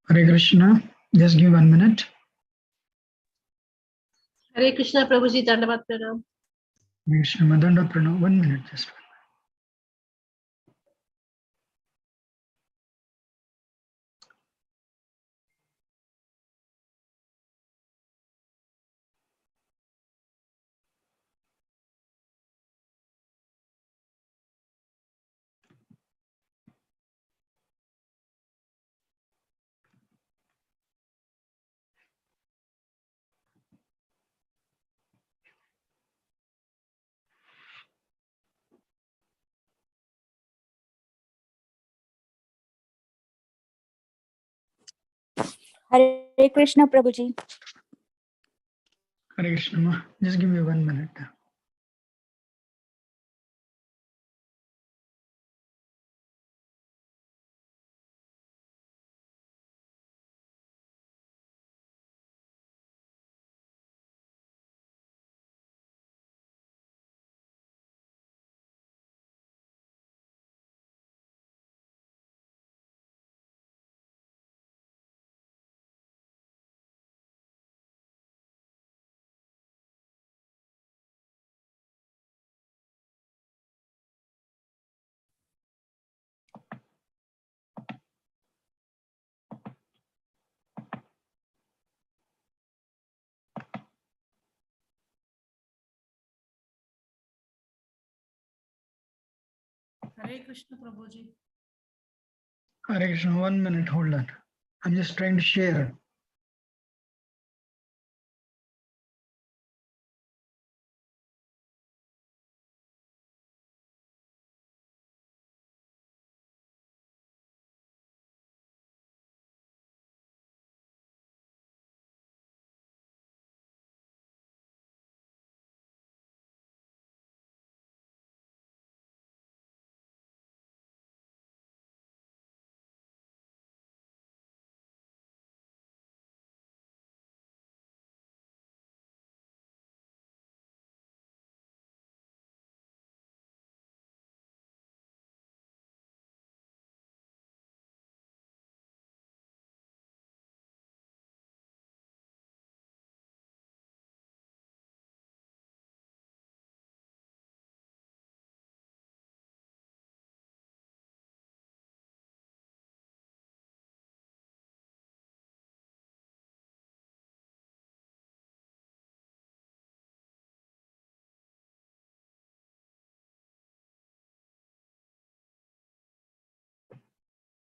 Hare Krishna, just give 1 minute. Hare Krishna, Prabhuji, Dandavat Pranam. Hare Krishna, Madanda Pranam, 1 minute just. Hare Krishna, Prabhuji. Hare Krishna, just give me 1 minute. Hare Krishna, Prabhuji. Hare Krishna, 1 minute, hold on. I'm just trying to share.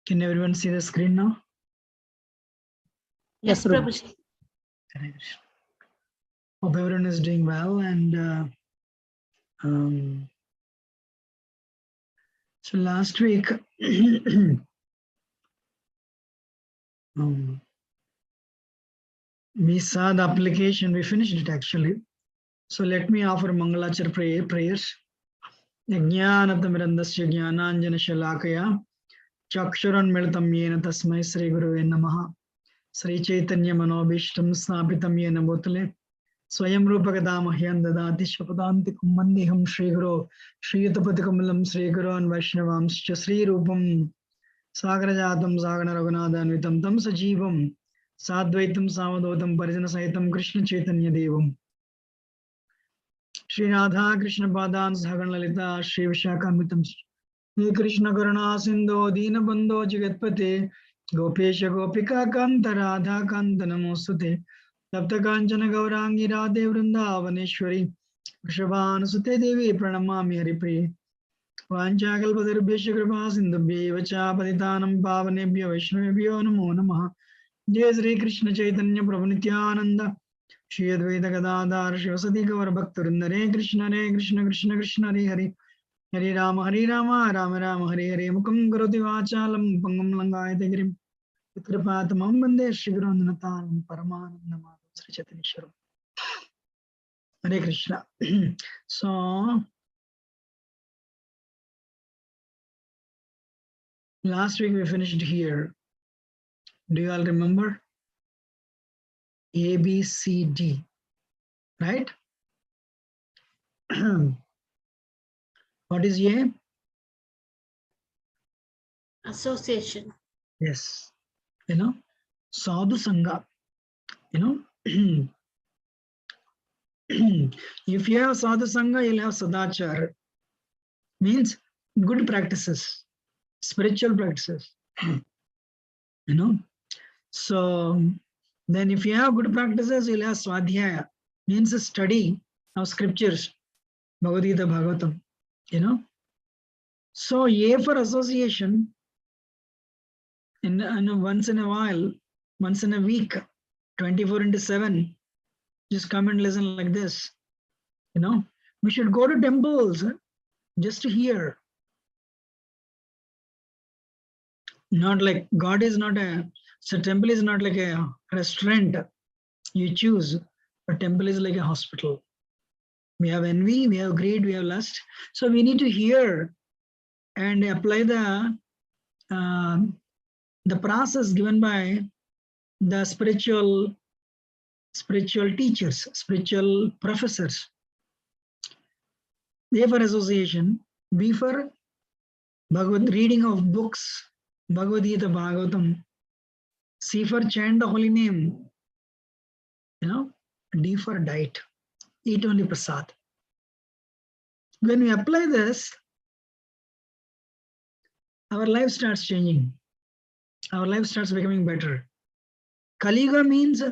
Can everyone see the screen now? Yes, Prabhuji. Hare Krishna. Hope everyone is doing well. And so last week, we saw the application, we finished it actually. So let me offer Mangala prayers. Jnanatamrandasya jnananjana shalakaya chakshuranmilitam yena tasmai Sri Guruve Namaha. Sri Chaitanya Manobishtam Snapitam Yena Bhutale Swayam Rupakadamahyam Dadati Shapadantikum Mandiham Sri Guru Sri Yutapatikamulam Sri Guru and Vaishnavamscha Sri Rupam Sagrajatam Sagana Raghunathan Vitam Tam Sajivam Sadvaitam Samadotam Parijana Saitam Krishna Chaitanya Devam Sri Radha Krishna Padan Sagan Lalita Sri Vishakamitam Sri Krishna Karuna Sindhu Dina Bandho Jagatpate Gopesha Gopika Kanta Radha Kanta Namosute Tapta Kanchana Gaurangi Radhe Vrindavaneshwari Vrishabhanusute Devi Pranamami Haripriye Vanchakalpadarbhesha Kripa Sindhubhye Vacha Patitanam Pavanebhyo Vaishnavebhyo Namo Namaha Jai Sri Krishna Chaitanya Prabhu Nityananda Shri Advaita Gadadhar Shivasati Gaur Bhaktarinda Hare Krishna Krishna Krishna Hare Hare Hare Rama Rama Rama Hare Hare Mukam Karoti Vachalam Pangam Langayate Girim Kripatamam Bande Shri Gurundanataram Paramanandam Sri Chaitanya Ishwaram. Hare Krishna. So last week we finished here. Do you all remember? A, B, C, D, right? What is A? Association. Yes. Sadhu Sangha. If you have Sadhu Sangha, you'll have Sadachar. Means good practices, spiritual practices. So then if you have good practices, you'll have Swadhyaya. Means a study of scriptures. Bhagavad Gita, Bhagavatam. So A for association. And once in a while, once in a week, 24/7, just come and listen like this. We should go to temples just to hear. Not like God is not so temple is not like a restaurant you choose, but temple is like a hospital. We have envy, we have greed, we have lust. So we need to hear and apply the process given by the spiritual teachers, spiritual professors. A for association, B for reading of books, Bhagavad Gita, Bhagavatam. C for chant the holy name. D for diet, eat only prasad. When we apply this, our life starts changing. Our life starts becoming better. Kali Yuga means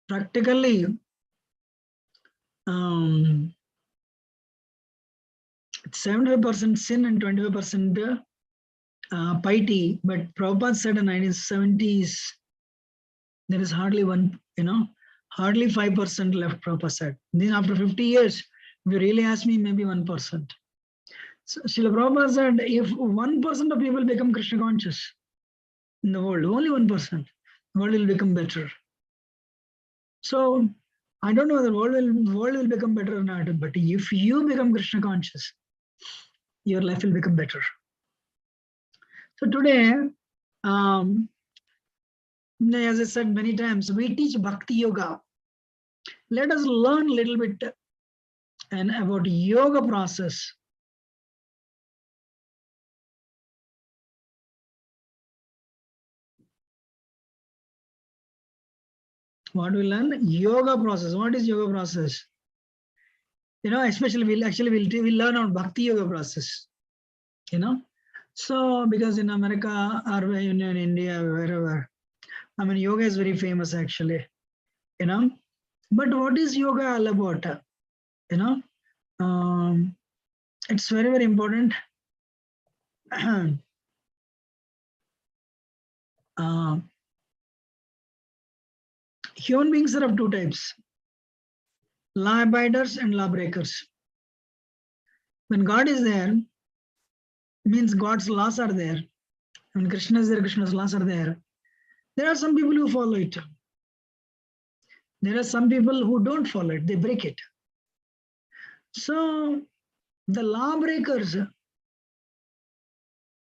practically 75% sin and 25% piety. But Prabhupada said in 1970s, there is hardly hardly 5% left, Prabhupada said. Then after 50 years, if you really ask me, maybe 1%. So Srila Prabhupada said, if 1% of people become Krishna conscious in the world, only 1%, the world will become better. So I don't know whether the world will become better or not, but if you become Krishna conscious, your life will become better. So today, as I said many times, we teach Bhakti Yoga. Let us learn a little bit and about yoga process. What we learn? Yoga process. What is yoga process? Especially we'll learn on Bhakti Yoga process. So because in America or in India, wherever, yoga is very famous actually. But what is yoga all about? It's very, very important. Human beings are of two types: law abiders and law breakers. When God is there, means God's laws are there. When Krishna is there, Krishna's laws are there. There are some people who follow it. There are some people who don't follow it, they break it. So the lawbreakers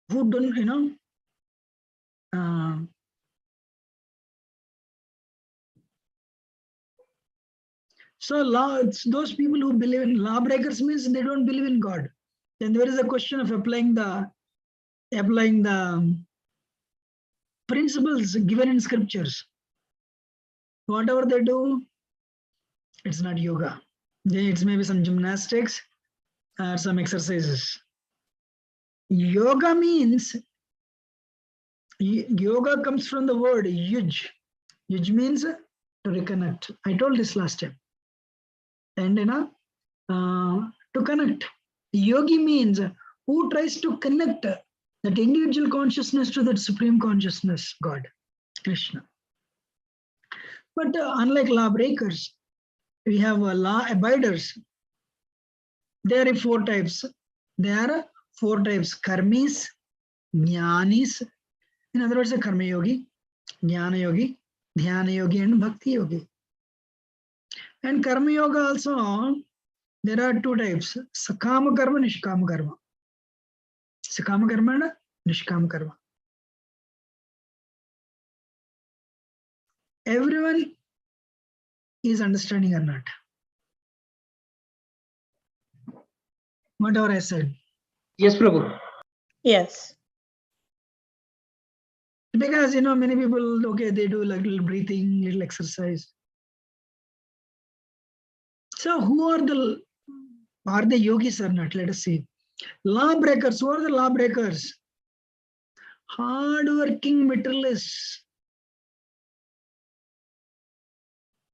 who don't, it's those people who believe in lawbreakers means they don't believe in God. Then there is a question of applying the principles given in scriptures. Whatever they do, it's not yoga. It's maybe some gymnastics or some exercises. Yoga means, yoga comes from the word yuj. Yuj means to reconnect. I told this last time. And to connect. Yogi means who tries to connect that individual consciousness to that supreme consciousness, God, Krishna. But unlike lawbreakers, we have law abiders. There are four types. Karmis, jnanis. In other words, a karma yogi, jnana yogi, dhyana yogi, and bhakti yogi. And karma yoga also, there are two types: sakama karma, nishkama karma. Sakama karma and nishkama karma. Everyone is understanding or not? Whatever I said. Yes, Prabhu. Yes. Because many people, okay, they do like little breathing, little exercise. So who are the yogis or not? Let us see. Lawbreakers. Who are the lawbreakers? Hard-working materialists.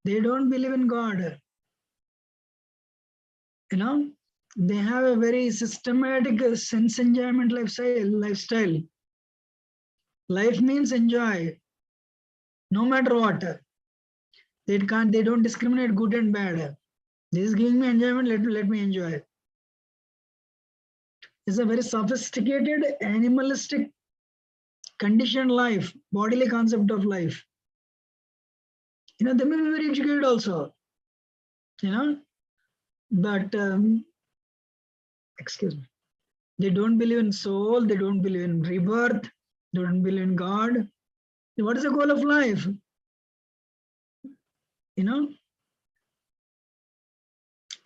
They don't believe in God. They have a very systematic sense enjoyment lifestyle. Life means enjoy, no matter what. They don't discriminate good and bad. This is giving me enjoyment, let me enjoy. It's a very sophisticated, animalistic, conditioned life, bodily concept of life. They may be very educated also. But excuse me. They don't believe in soul, they don't believe in rebirth, they don't believe in God. What is the goal of life?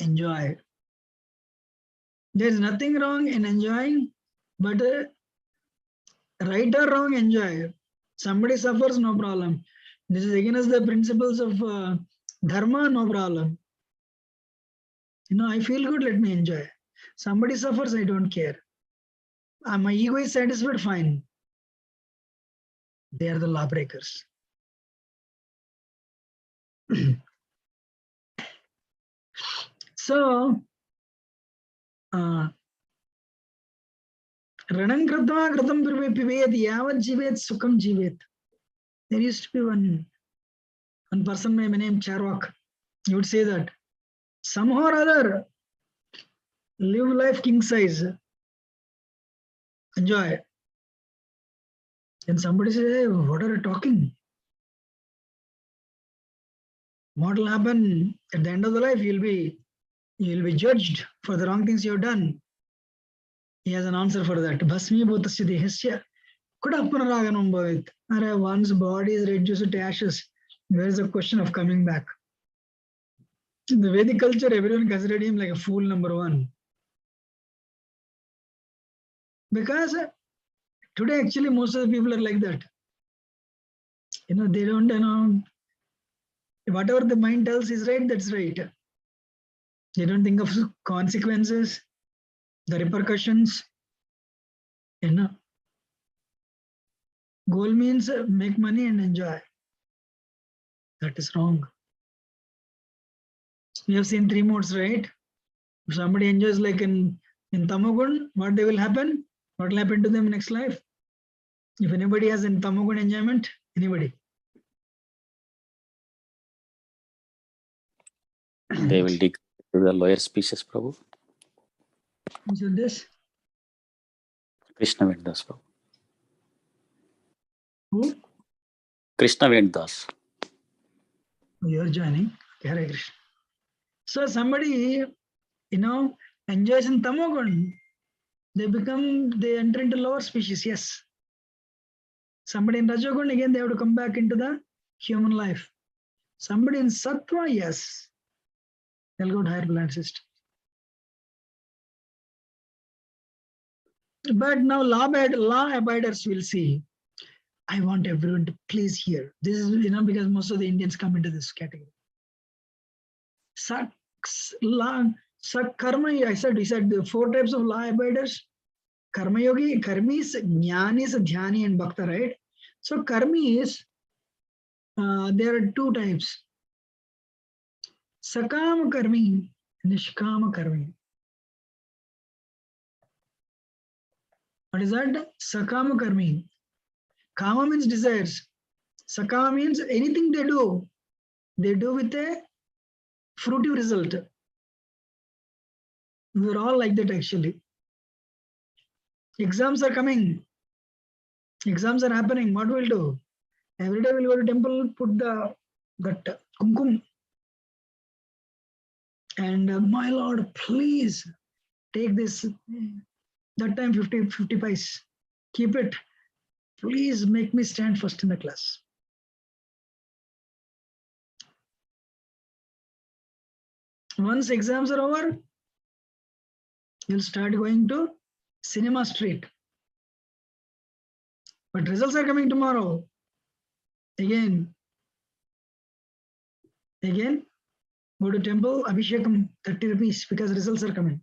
Enjoy. There's nothing wrong in enjoying, but right or wrong, enjoy. Somebody suffers, no problem. This is against the principles of dharma, no problem. I feel good, let me enjoy. Somebody suffers, I don't care. My ego is satisfied, fine. They are the lawbreakers. So, Ranam Kratva Kratam Pivet Yavat Jivet Sukam Jivet. There used to be one person by the name Charwak. He would say that somehow or other, live life king size, enjoy. And somebody says, hey, what are you talking? What will happen at the end of the life? You'll be judged for the wrong things you have done. He has an answer for that. Bhasmi bhutasya dehasya kudapunaraganam bhavit. Once body is reduced to ashes, where is the question of coming back? In the Vedic culture, everyone considered him like a fool number one. Because today, actually, most of the people are like that. They don't, whatever the mind tells is right, that's right. They don't think of consequences, the repercussions. Goal means make money and enjoy. That is wrong. We have seen three modes, right? If somebody enjoys like in Tamagun, what they will happen? What will happen to them next life? If anybody has in Tamagun enjoyment, anybody? They will dig to the lower species, Prabhu. So this? Krishna Vendas, Prabhu. Who? Krishna Vendas. You're joining. Hare Krishna. So somebody, enjoys in Tamagun, they enter into lower species, yes. Somebody in Rajagun, again, they have to come back into the human life. Somebody in Sattva, yes, they'll go to higher plant system. But now law abiders will see. I want everyone to please hear. This is, because most of the Indians come into this category. Karma, he said the four types of law abiders. Karma yogi, karmis, jnanis, dhyani, and bhakta, right? So karmis, there are two types. Sakama karmi, nishkama karmi. What is that? Sakama karmi. Kama means desires. Sakama means anything they do with a fruitive result. We're all like that actually. Exams are coming. Exams are happening. What we'll do? Every day we'll go to temple, put that kumkum. And my Lord, please take this. That time 50 pice. Keep it. Please make me stand first in the class. Once exams are over, you'll start going to cinema street. but results are coming tomorrow. Again, go to temple, Abhishekam, 30 rupees, because results are coming.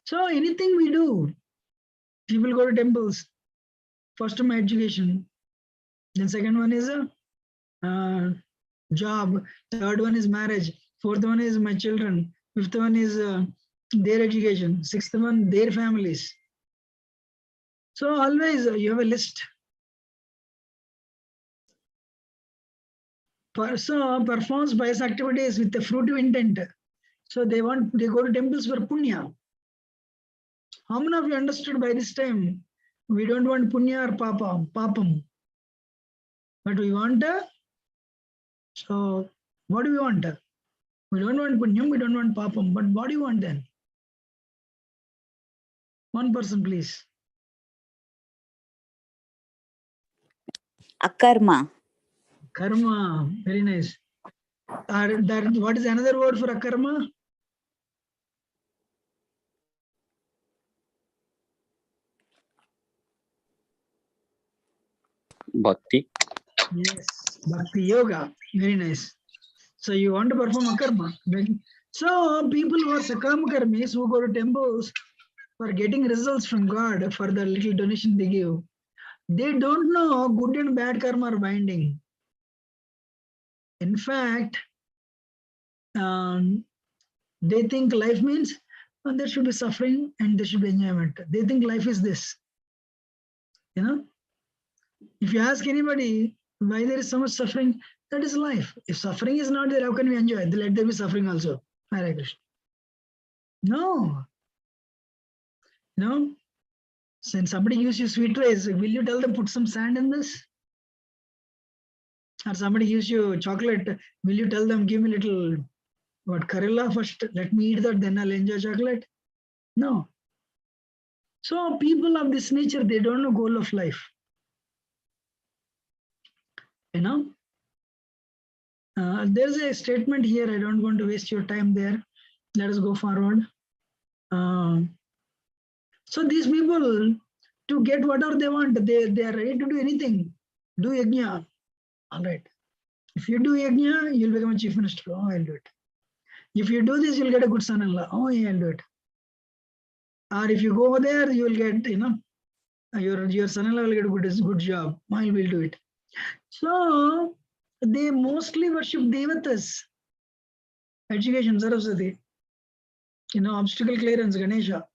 So anything we do, people go to temples. First my education, then second one is a job, third one is marriage, fourth one is my children, fifth one is their education, sixth one their families. So always you have a list. So performs pious activities with a fruitive intent. So they go to temples for punya. How many of you understood by this time? We don't want punya or papam, but we want so what do we want? We don't want punyam, we don't want papam, but what do you want then? One person, please. Akarma. Karma, very nice. What is another word for akarma? Bhakti. Yes, Bhakti yoga, very nice. So you want to perform akarma. So people who are sakama karmis who go to temples for getting results from God for the little donation they give, they don't know good and bad karma are binding. In fact, they think life means there should be suffering and there should be enjoyment. They think life is this. You know, if you ask anybody why there is so much suffering, that is life. If suffering is not there, how can we enjoy? Let there be suffering also. Hare Krishna. No. No. So when somebody gives you sweet rice, will you tell them put some sand in this? Or somebody gives you chocolate, will you tell them give me little Karela first, let me eat that, then I'll enjoy chocolate? No. So people of this nature, they don't know goal of life. You know, there's a statement here. I don't want to waste your time there. Let us go forward. So these people, to get whatever they want, they are ready to do anything. Do yajna. All right. If you do yajna, you'll become a chief minister. Oh, I'll do it. If you do this, you'll get a good son-in-law. Oh, yeah, I'll do it. Or if you go over there, you will get, you know, your son-in-law will get a good job. I will do it. So they mostly worship devatas. Education, Saraswati. You know, obstacle clearance, Ganesha,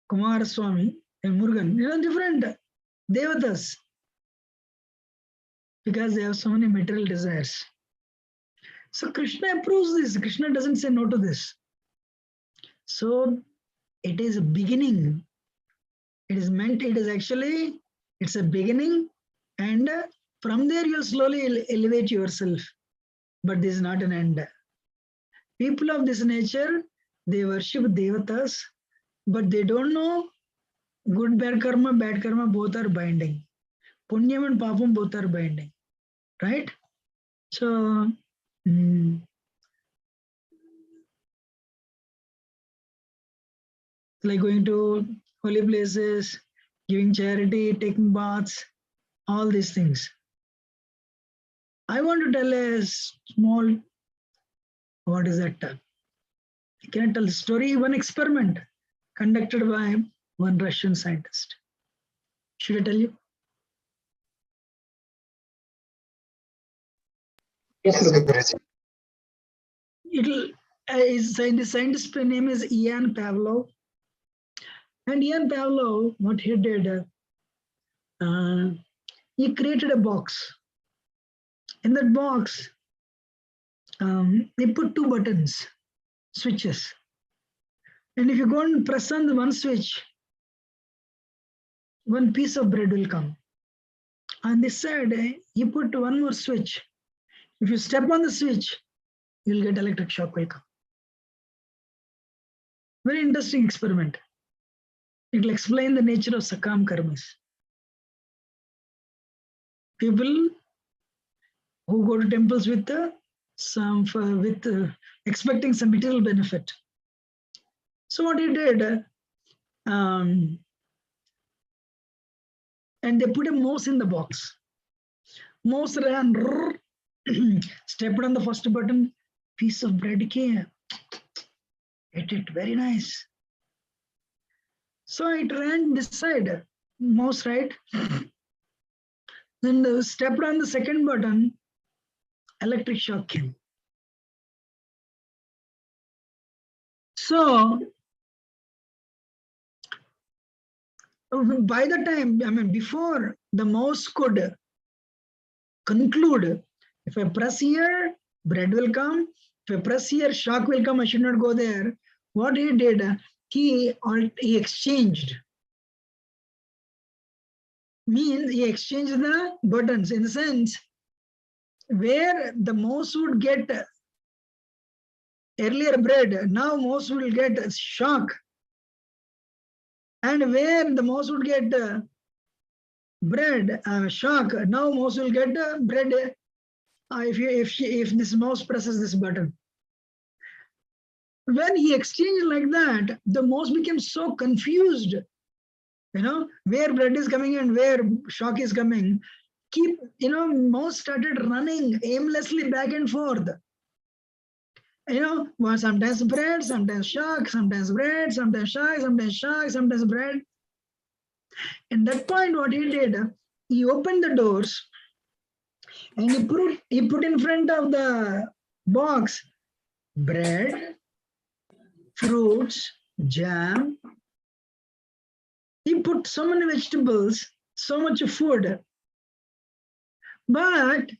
Kumar Swami, and Murugan. You know, different devatas. Because they have so many material desires. So Krishna approves this. Krishna doesn't say no to this. So it is a beginning. It is meant, it is actually, it's a beginning, and from there you'll slowly elevate yourself. But this is not an end. People of this nature, they worship devatas, but they don't know good bad karma, both are binding. Punyam and papam both are binding. Right? So like going to holy places, giving charity, taking baths, all these things. I want to tell a small, what is that? I can't tell the story, one experiment conducted by one Russian scientist. Should I tell you? Yes, Guruji. The scientist's name is Ian Pavlov. And Ian Pavlov, what he did, he created a box. In that box, they put two buttons, switches. And if you go and press on the one switch, one piece of bread will come. On this side, you put one more switch. If you step on the switch, you'll get electric shock will come. Very interesting experiment. It will explain the nature of sakam karmas. People who go to temples with expecting some material benefit. So what he did, and they put a mouse in the box. Mouse ran, stepped on the first button, piece of bread came. Ate it, very nice. So it ran this side, mouse right. Then stepped on the second button, electric shock came. So by the time, before the mouse could conclude, if I press here, bread will come. If I press here, shock will come. I should not go there. What he did, he exchanged. Means he exchanged the buttons in the sense where the mouse would get earlier bread, now mouse will get shock. And where the mouse would get bread, shock, now mouse will get bread if this mouse presses this button. When he exchanged like that, the mouse became so confused, where bread is coming and where shock is coming. Mouse started running aimlessly back and forth. Sometimes bread, sometimes shock, sometimes bread, sometimes shock, sometimes shock, sometimes bread. At that point, what he did, he opened the doors and he put in front of the box bread, fruits, jam. He put so many vegetables, so much food. But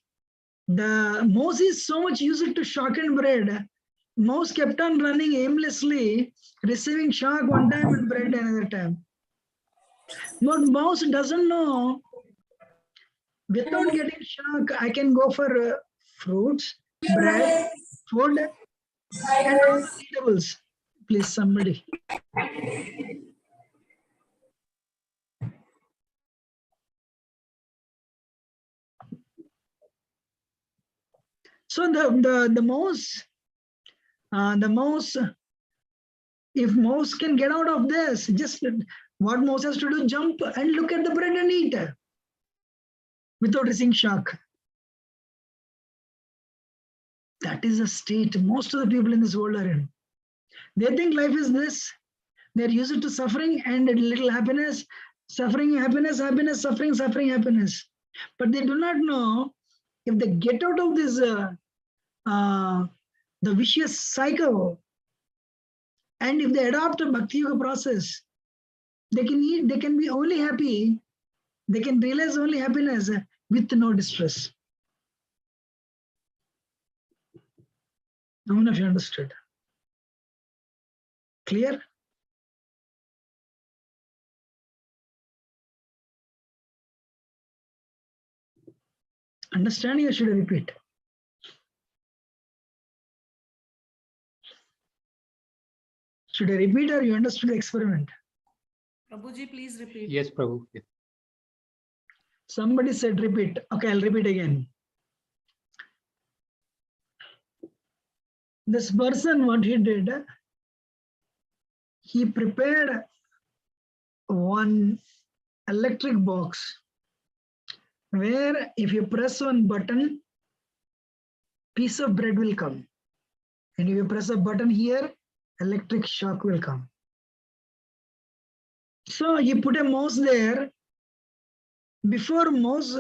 the mouse is so much used to shock and bread. Mouse kept on running aimlessly, receiving shock one time and bread another time. But mouse doesn't know, without getting shock, I can go for fruits, bread, food, and vegetables. Please, somebody. So the mouse, if mouse can get out of this, just what mouse has to do, jump and look at the bread and eat without receiving shock. That is a state most of the people in this world are in. They think life is this. They're used to suffering and a little happiness, suffering, happiness, happiness, suffering, suffering, happiness. But they do not know if they get out of this the vicious cycle, and if they adopt a Bhakti Yoga process, they can be only happy, they can realize only happiness with no distress. How many of you understood? Clear? Understanding, or should I repeat? Should I repeat, or you understood the experiment? Prabhuji, please repeat. Yes, Prabhu. Somebody said repeat. Okay, I'll repeat again. This person, what he did, he prepared one electric box where if you press one button, piece of bread will come. And if you press a button here, electric shock will come. So he put a mouse there. Before mouse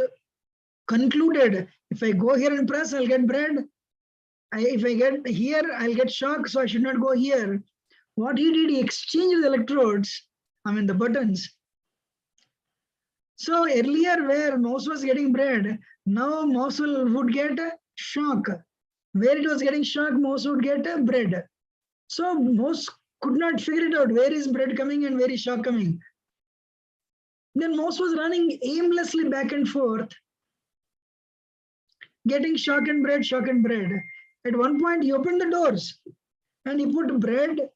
concluded, if I go here and press, I'll get bread. If I get here, I'll get shock, so I should not go here. What he did, he exchanged the electrodes, the buttons. So earlier where mouse was getting bread, now mouse would get shock. Where it was getting shock, mouse would get bread. So mouse could not figure it out, where is bread coming and where is shock coming. Then mouse was running aimlessly back and forth, getting shock and bread, shock and bread. At one point, he opened the doors and he put bread,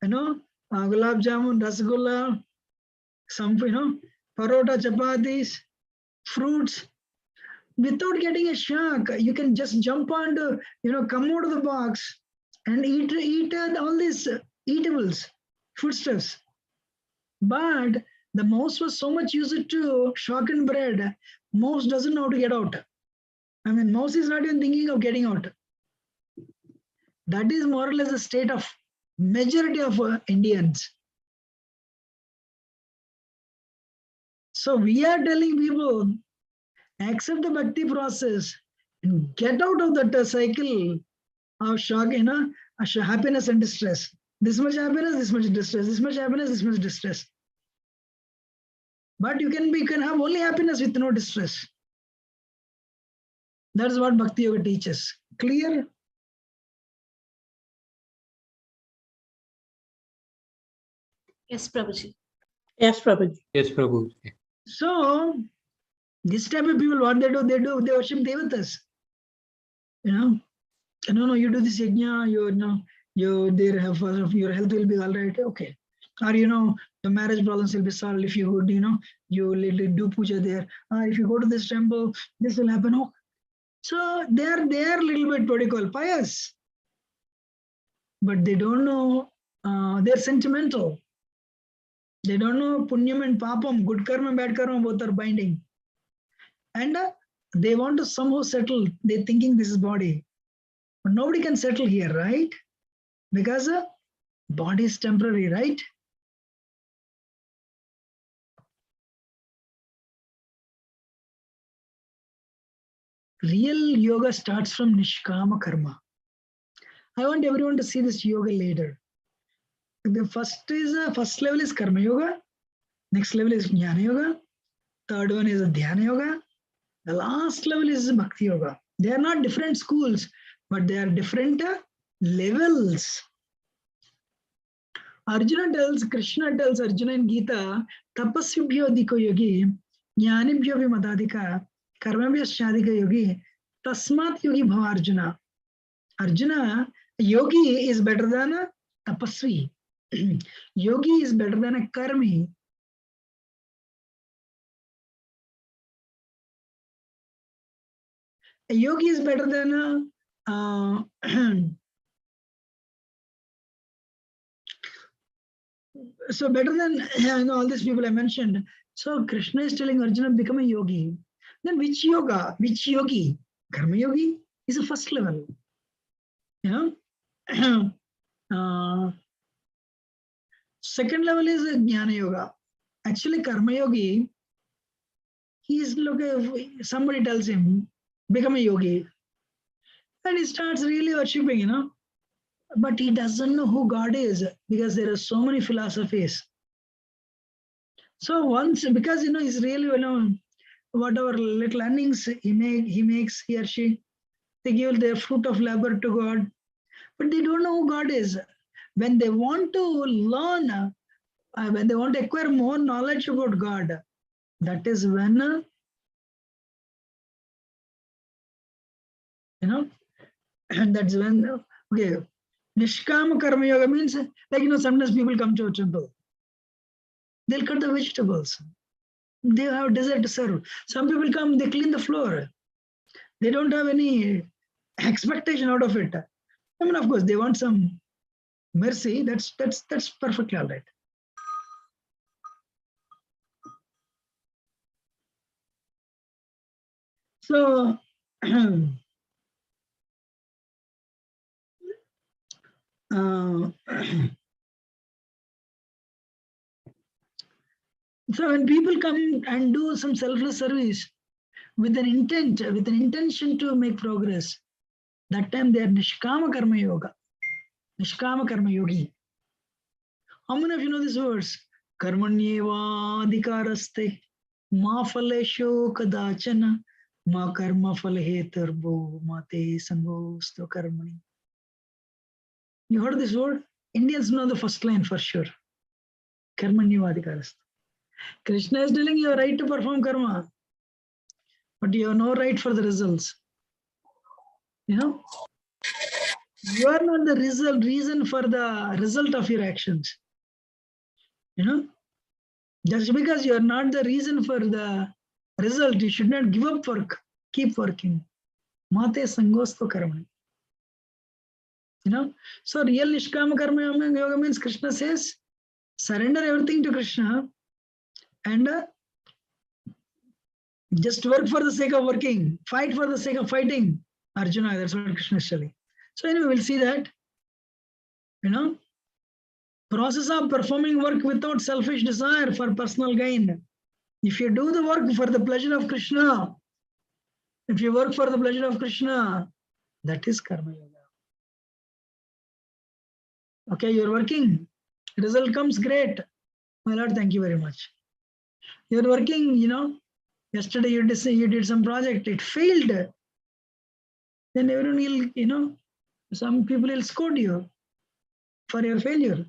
gulab jamun, rasgulla, some, parota, chapatis, fruits. Without getting a shock, you can just jump onto, come out of the box and eat all these eatables, foodstuffs. But The mouse was so much used to shock and bread, mouse doesn't know how to get out. I mean, mouse is not even thinking of getting out. That is more or less the state of majority of Indians. So we are telling people, accept the bhakti process and get out of that cycle of shock, happiness and distress. This much happiness, this much distress, this much happiness, this much distress. But you can have only happiness with no distress. That is what Bhakti Yoga teaches. Clear? Yes, Prabhuji. Yes, Prabhuji. Yes, Prabhu. So this type of people, what they worship devatas. No, you do this yajna, your health will be all right. Okay. Or the marriage problems will be solved if you would, you do puja there. Or if you go to this temple, this will happen. Oh. So they are little bit what you call pious. But they don't know, they're sentimental. They don't know punyam and papam, good karma, bad karma, both are binding. And they want to somehow settle. They're thinking this is body. But nobody can settle here, right? Because body is temporary, right? Real yoga starts from Nishkama Karma. I want everyone to see this yoga later. The first level is Karma Yoga. Next level is Jnana Yoga. Third one is Dhyana Yoga. The last level is Bhakti Yoga. They are not different schools, but they are different levels. Krishna tells Arjuna in Gita, Tapasvibhyo diko yogi, Jnanibhyo vimadadika, Karmabhyo shadika yogi, Tasmat yogi bhava Arjuna. Arjuna, yogi is better than a tapasvi. Yogi is better than a karmi. A yogi is better than a so better than all these people I mentioned. So Krishna is telling Arjuna, become a yogi. Then which yoga? Which yogi? Karma yogi is the first level. Second level is Jnana Yoga. Actually, Karma Yogi, somebody tells him, become a yogi. And he starts really worshipping, but he doesn't know who God is because there are so many philosophies. So once, because he's really whatever little earnings he or she, they give their fruit of labor to God, but they don't know who God is. When they want to learn, when they want to acquire more knowledge about God, that is when and that's when Nishkama Karma Yoga means sometimes people come to a temple. They'll cut the vegetables. They have desire to serve. Some people come, they clean the floor. They don't have any expectation out of it. I mean, of course, they want some mercy. That's perfectly all right. So so when people come and do some selfless service with an intention to make progress, that time they are Nishkama Karma Yoga. Nishkama Karma Yogi. How many of you know these words? Karmanyeva adhikaraste ma phaleshu kadachana ma karma phalhetarbo mate sangosto karmani. You heard this word? Indians know the first line for sure. Karmanyeva adhikaraste. Krishna is telling you are right to perform karma, but you have no right for the results. You are not the reason for the result of your actions. Just because you are not the reason for the result, you should not give up work. Keep working. Mate sangosto karmani. So real Nishkama Karma Yoga means Krishna says, surrender everything to Krishna and just work for the sake of working, fight for the sake of fighting. Arjuna, that's what Krishna is telling. So anyway, we'll see that, process of performing work without selfish desire for personal gain. If you do the work for the pleasure of Krishna, if you work for the pleasure of Krishna, that is karma yoga. Okay, you're working, result comes, great. My Lord, thank you very much. You're working, yesterday you did some project, it failed. Then everyone will, some people will scold you for your failure.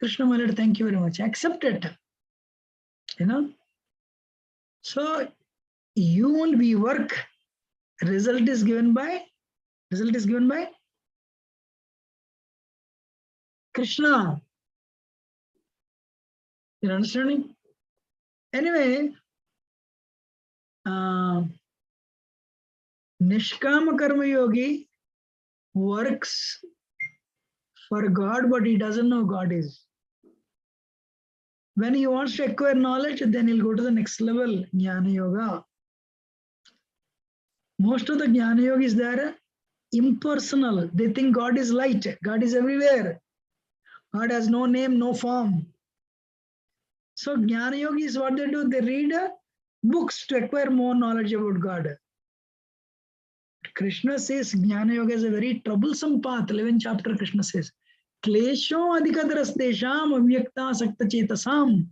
Krishna, my Lord, thank you very much. Accept it. So you will be work. Result is given by Krishna. You're understanding? Anyway, Nishkama Karma Yogi works for God, but he doesn't know God is. When he wants to acquire knowledge, then he'll go to the next level, Jnana Yoga. Most of the Jnana Yogis, they are impersonal. They think God is light, God is everywhere. God has no name, no form. So Jnana Yogis, what they do, they read books to acquire more knowledge about God. Krishna says Jnana Yoga is a very troublesome path. 11th chapter, Krishna says, Klesho adhikadaras desham avyakta sakta chetasam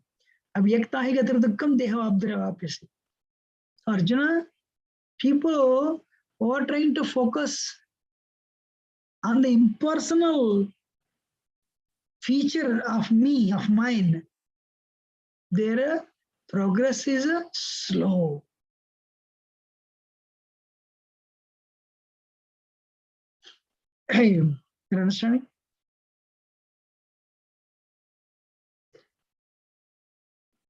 avyakta hi gatir dukkam deha abdravapyasi. Arjuna, people who are trying to focus on the impersonal feature of me, of mine, their progress is slow. You're understanding?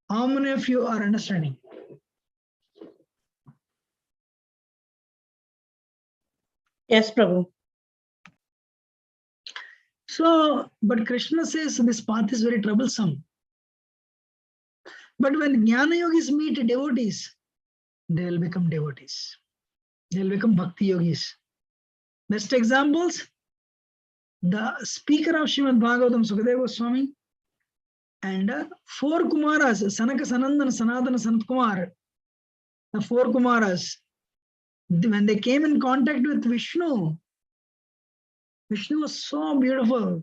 How many of you are understanding? Yes, Prabhu. So, but Krishna says this path is very troublesome. But when Jnana Yogis meet devotees, they will become devotees. They will become Bhakti Yogis. Best examples, the speaker of Srimad Bhagavatam, Sukadeva Goswami, and 4 Kumaras, Sanaka, Sanandana, Sanatana, Sanat Kumar, the 4 Kumaras, when they came in contact with Vishnu, Vishnu was so beautiful.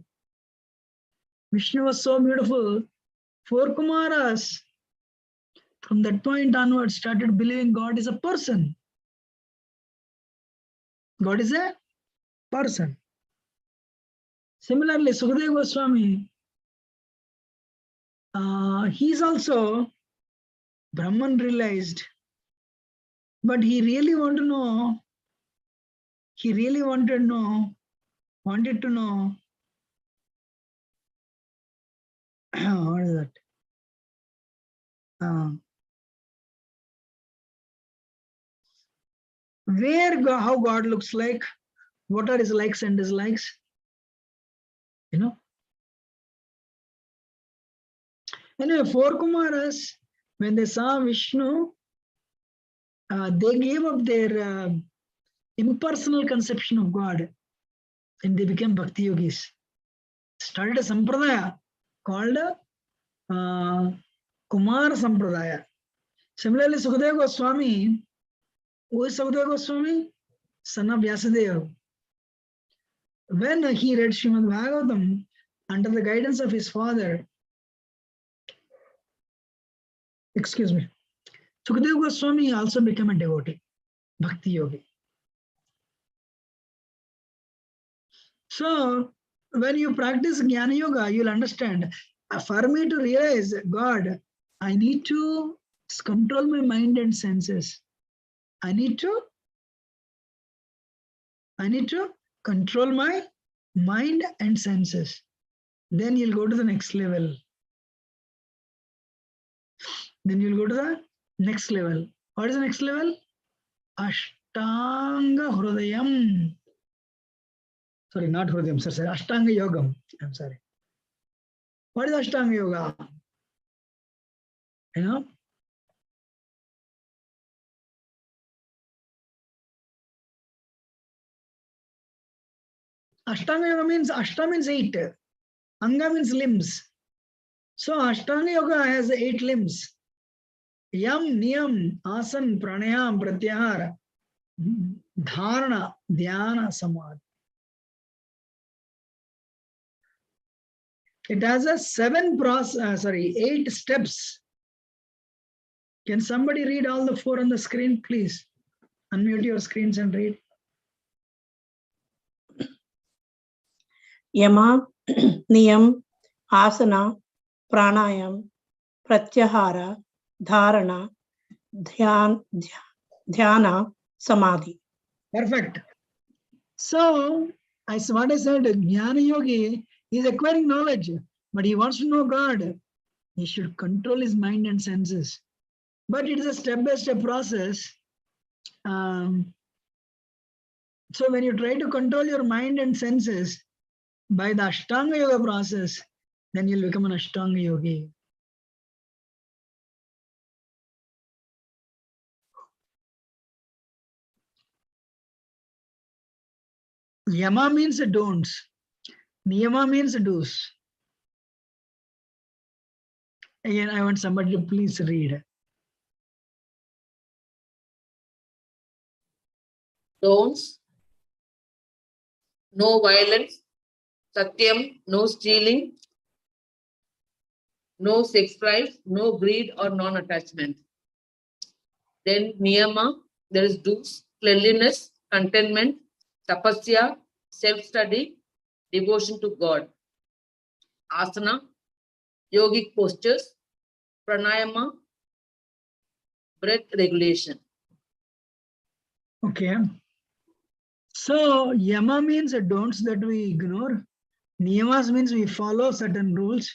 Vishnu was so beautiful. 4 Kumaras, from that point onwards, started believing God is a person. God is a person. Similarly, Sukadeva Goswami, he's also Brahman realized, but he really wanted to know, wanted to know, what is that? How God looks like, what are his likes and dislikes, Anyway, 4 Kumaras, when they saw Vishnu, they gave up their impersonal conception of God and they became Bhakti Yogis. Started a sampradaya called Kumar Sampradaya. Similarly, Sukadeva Goswami, who is Sukadeva Goswami? Son of Vyasadeva. When he read Srimad Bhagavatam under the guidance of his father, Sukadeva Goswami also became a devotee, Bhakti Yogi. So, when you practice Jnana Yoga, you'll understand, for me to realize God, I need to control my mind and senses. I need to control my mind and senses. Then you'll go to the next level. What is the next level? Ashtanga Hrudayam. Sorry, not Hrudayam, sorry, Ashtanga Yogam. I'm sorry. What is Ashtanga Yoga? You know? Ashtanga Yoga means Ashta means 8. Anga means limbs. So Ashtanga Yoga has 8 limbs. Yam, Niyam, Asan, Pranayam, Pratyahara, Dharana, Dhyana, Samadhi. It has a 8 steps. Can somebody read all the 4 on the screen, please? Unmute your screens and read. Yama, Niyam, Asana, Pranayam, Pratyahara, Dharana, Dhyana, Samadhi. Perfect. So, what I said, Jnana Yogi is acquiring knowledge, but he wants to know God. He should control his mind and senses. But it is a step-by-step process. So when you try to control your mind and senses by the Ashtanga Yoga process, then you'll become an Ashtanga Yogi. Yama means don'ts. Niyama means do's. Again, I want somebody to please read. Don'ts: no violence. Satyam: no stealing. No sex drive, no greed or non-attachment. Then niyama, there is do's: cleanliness, contentment, tapasya, self-study, devotion to God. Asana, yogic postures. Pranayama, breath regulation. Okay. So yama means don'ts that we ignore. Niyamas means we follow certain rules.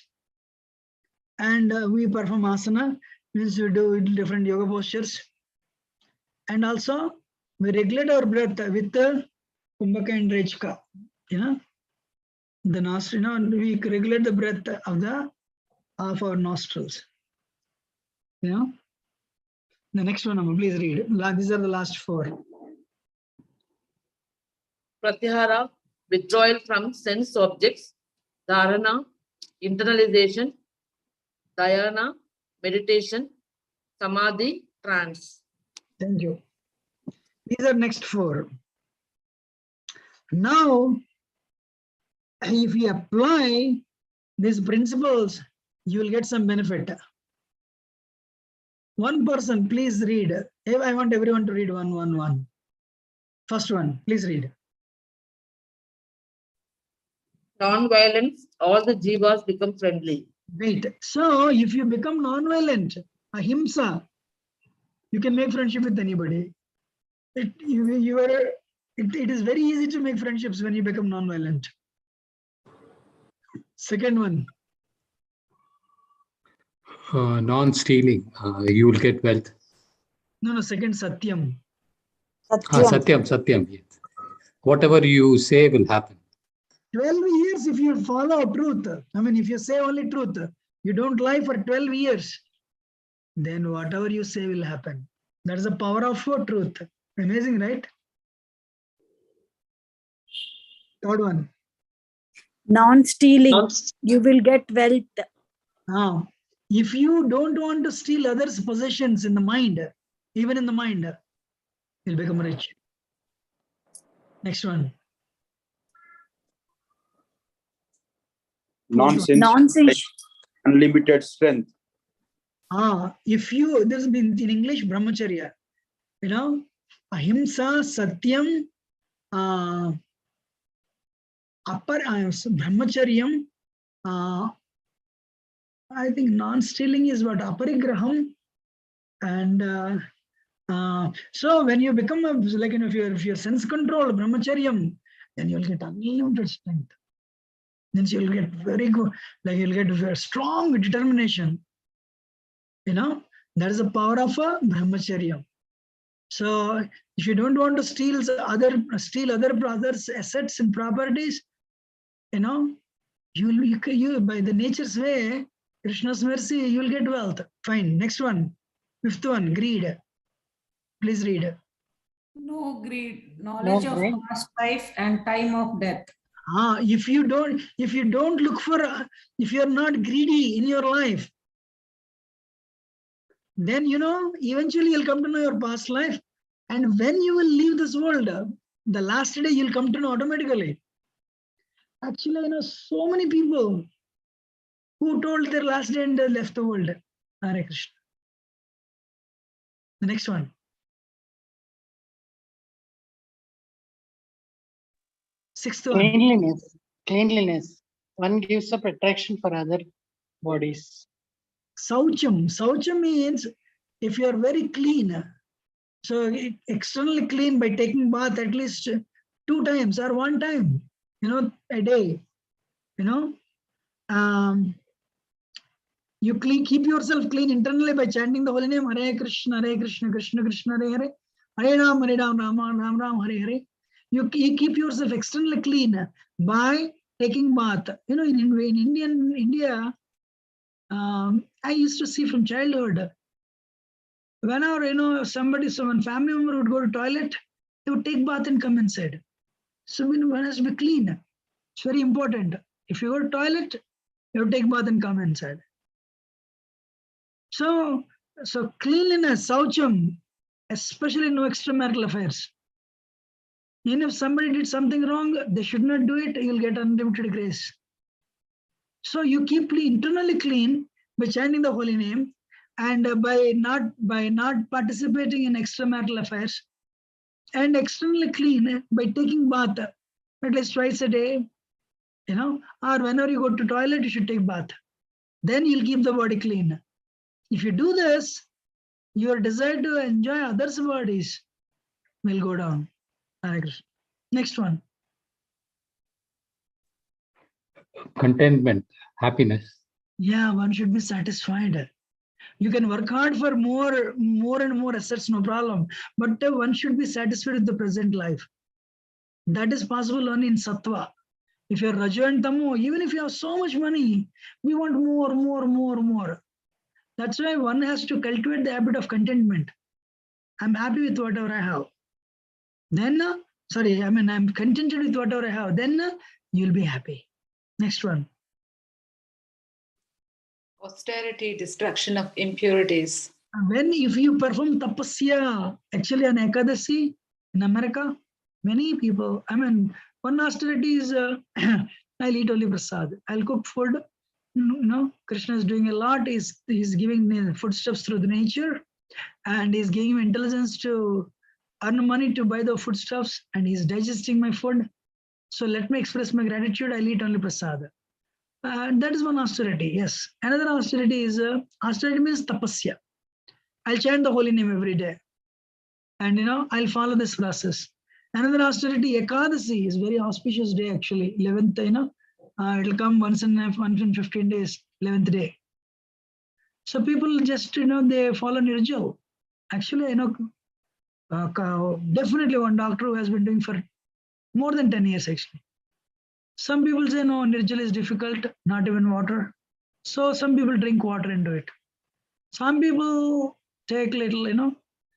And we perform asana, means we do different yoga postures. And also we regulate our breath with the Kumbhaka and Rechka. You know, the nostril, we regulate the breath of our nostrils. You know. The next one, please read. These are the last 4. Pratyahara, withdrawal from sense objects. Dharana, internalization. Dhyana, meditation. Samadhi, trance. Thank you. These are next 4. Now, if you apply these principles, you will get some benefit. One person, please read. I want everyone to read one. First one, please read. Non-violence, all the jivas become friendly. Wait. So, if you become non-violent, ahimsa, you can make friendship with anybody. It is very easy to make friendships when you become non-violent. Second one. Non-stealing, you will get wealth. No, second, satyam. Satyam, yes. Whatever you say will happen. 12 years if you follow truth. I mean, if you say only truth, you don't lie for 12 years, then whatever you say will happen. That's the power of truth. Amazing, right? Third one. Non-stealing, you will get wealth. Now, if you don't want to steal others' possessions in the mind, even in the mind, you'll become rich. Next one. Nonsense. Unlimited strength. If you, there's been in English, brahmacharya, ahimsa, satyam, brahmacharyam, I think non-stealing is what, aparigraham. And so when you become if you're sense control, brahmacharyam, then you'll get unlimited strength. Then you'll get very good, you'll get very strong determination. That is the power of a brahmacharya. So if you don't want to steal other brothers' assets and properties, you by the nature's way, Krishna's mercy, you will get wealth. Fine. Next one. Fifth one, greed. Please read. No greed, knowledge of greed. past life and time of death. If you don't look for, if you're not greedy in your life, then eventually you'll come to know your past life. And when you will leave this world, the last day you'll come to know automatically. Actually, I know so many people who told their last day and they left the world. Hare Krishna. The next one. Sixth one. Cleanliness. Cleanliness. One gives up attraction for other bodies. Saucham. Saucham means if you are very clean, so externally clean by taking bath at least 2 times or 1 time, a day, you keep yourself clean internally by chanting the holy name Hare Krishna, Krishna Krishna, Hare Hare, Hare Ram, Ram Ram, Hare Hare. You keep yourself externally clean by taking bath. In India, I used to see from childhood, whenever some family member would go to toilet, they would take bath and come inside. So one has to be clean. It's very important. If you go to toilet, you take bath and come inside. So cleanliness, saucham, especially no extramarital affairs. And if somebody did something wrong, they should not do it, you'll get unlimited grace. So you keep internally clean by chanting the holy name and by not participating in extramarital affairs, and externally clean by taking bath at least twice a day, or whenever you go to toilet, you should take bath. Then you'll keep the body clean. If you do this, your desire to enjoy others' bodies will go down. Next one. Contentment, happiness. Yeah, one should be satisfied. You can work hard for more and more assets, no problem. But one should be satisfied with the present life. That is possible only in sattva. If you're Raja and Tamo, even if you have so much money, we want more. That's why one has to cultivate the habit of contentment. I'm happy with whatever I have. Then, I'm contented with whatever I have. Then you'll be happy. Next one. Austerity, destruction of impurities. If you perform tapasya, actually on Ekadasi in America, many people, one austerity is, I'll eat only prasad. I'll cook food. Krishna is doing a lot. He's giving me foodstuffs through the nature, and he's giving me intelligence to earn money to buy the foodstuffs, and he's digesting my food. So let me express my gratitude. I'll eat only prasad. That is one austerity, yes. Another austerity is, austerity means tapasya. I'll chant the holy name every day. And I'll follow this process. Another austerity, Ekadasi, is very auspicious day actually. 11th, it'll come once in 15 days, 11th day. So people just, they follow Nirjal. Actually, I know definitely one doctor who has been doing for more than 10 years actually. Some people say, no, Nirjal is difficult, not even water. So some people drink water and do it. Some people take little,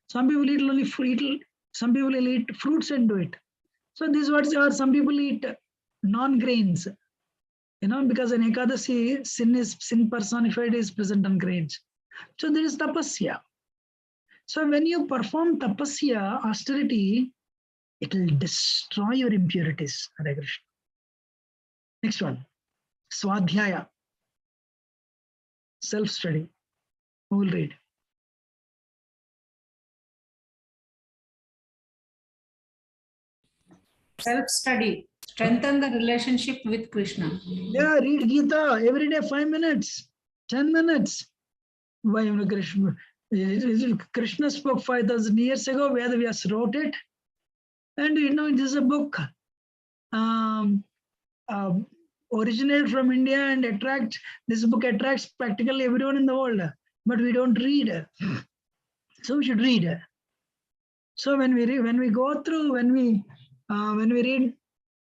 some people eat only fruit, some people will eat fruits and do it. So these words are, some people eat non-grains, because in Ekadasi, sin personified is present on grains. So there is tapasya. So when you perform tapasya, austerity, it will destroy your impurities. Hare Krishna. Next one, Swadhyaya, self-study. Who will read? Self-study, strengthen the relationship with Krishna. Yeah, read Gita every day, 5 minutes, 10 minutes. Why Krishna? Krishna spoke 5,000 years ago. Vedavyas wrote it, and it is a book. Originated from India and this book attracts practically everyone in the world, but we don't read. So we should read. So when we read, when we read,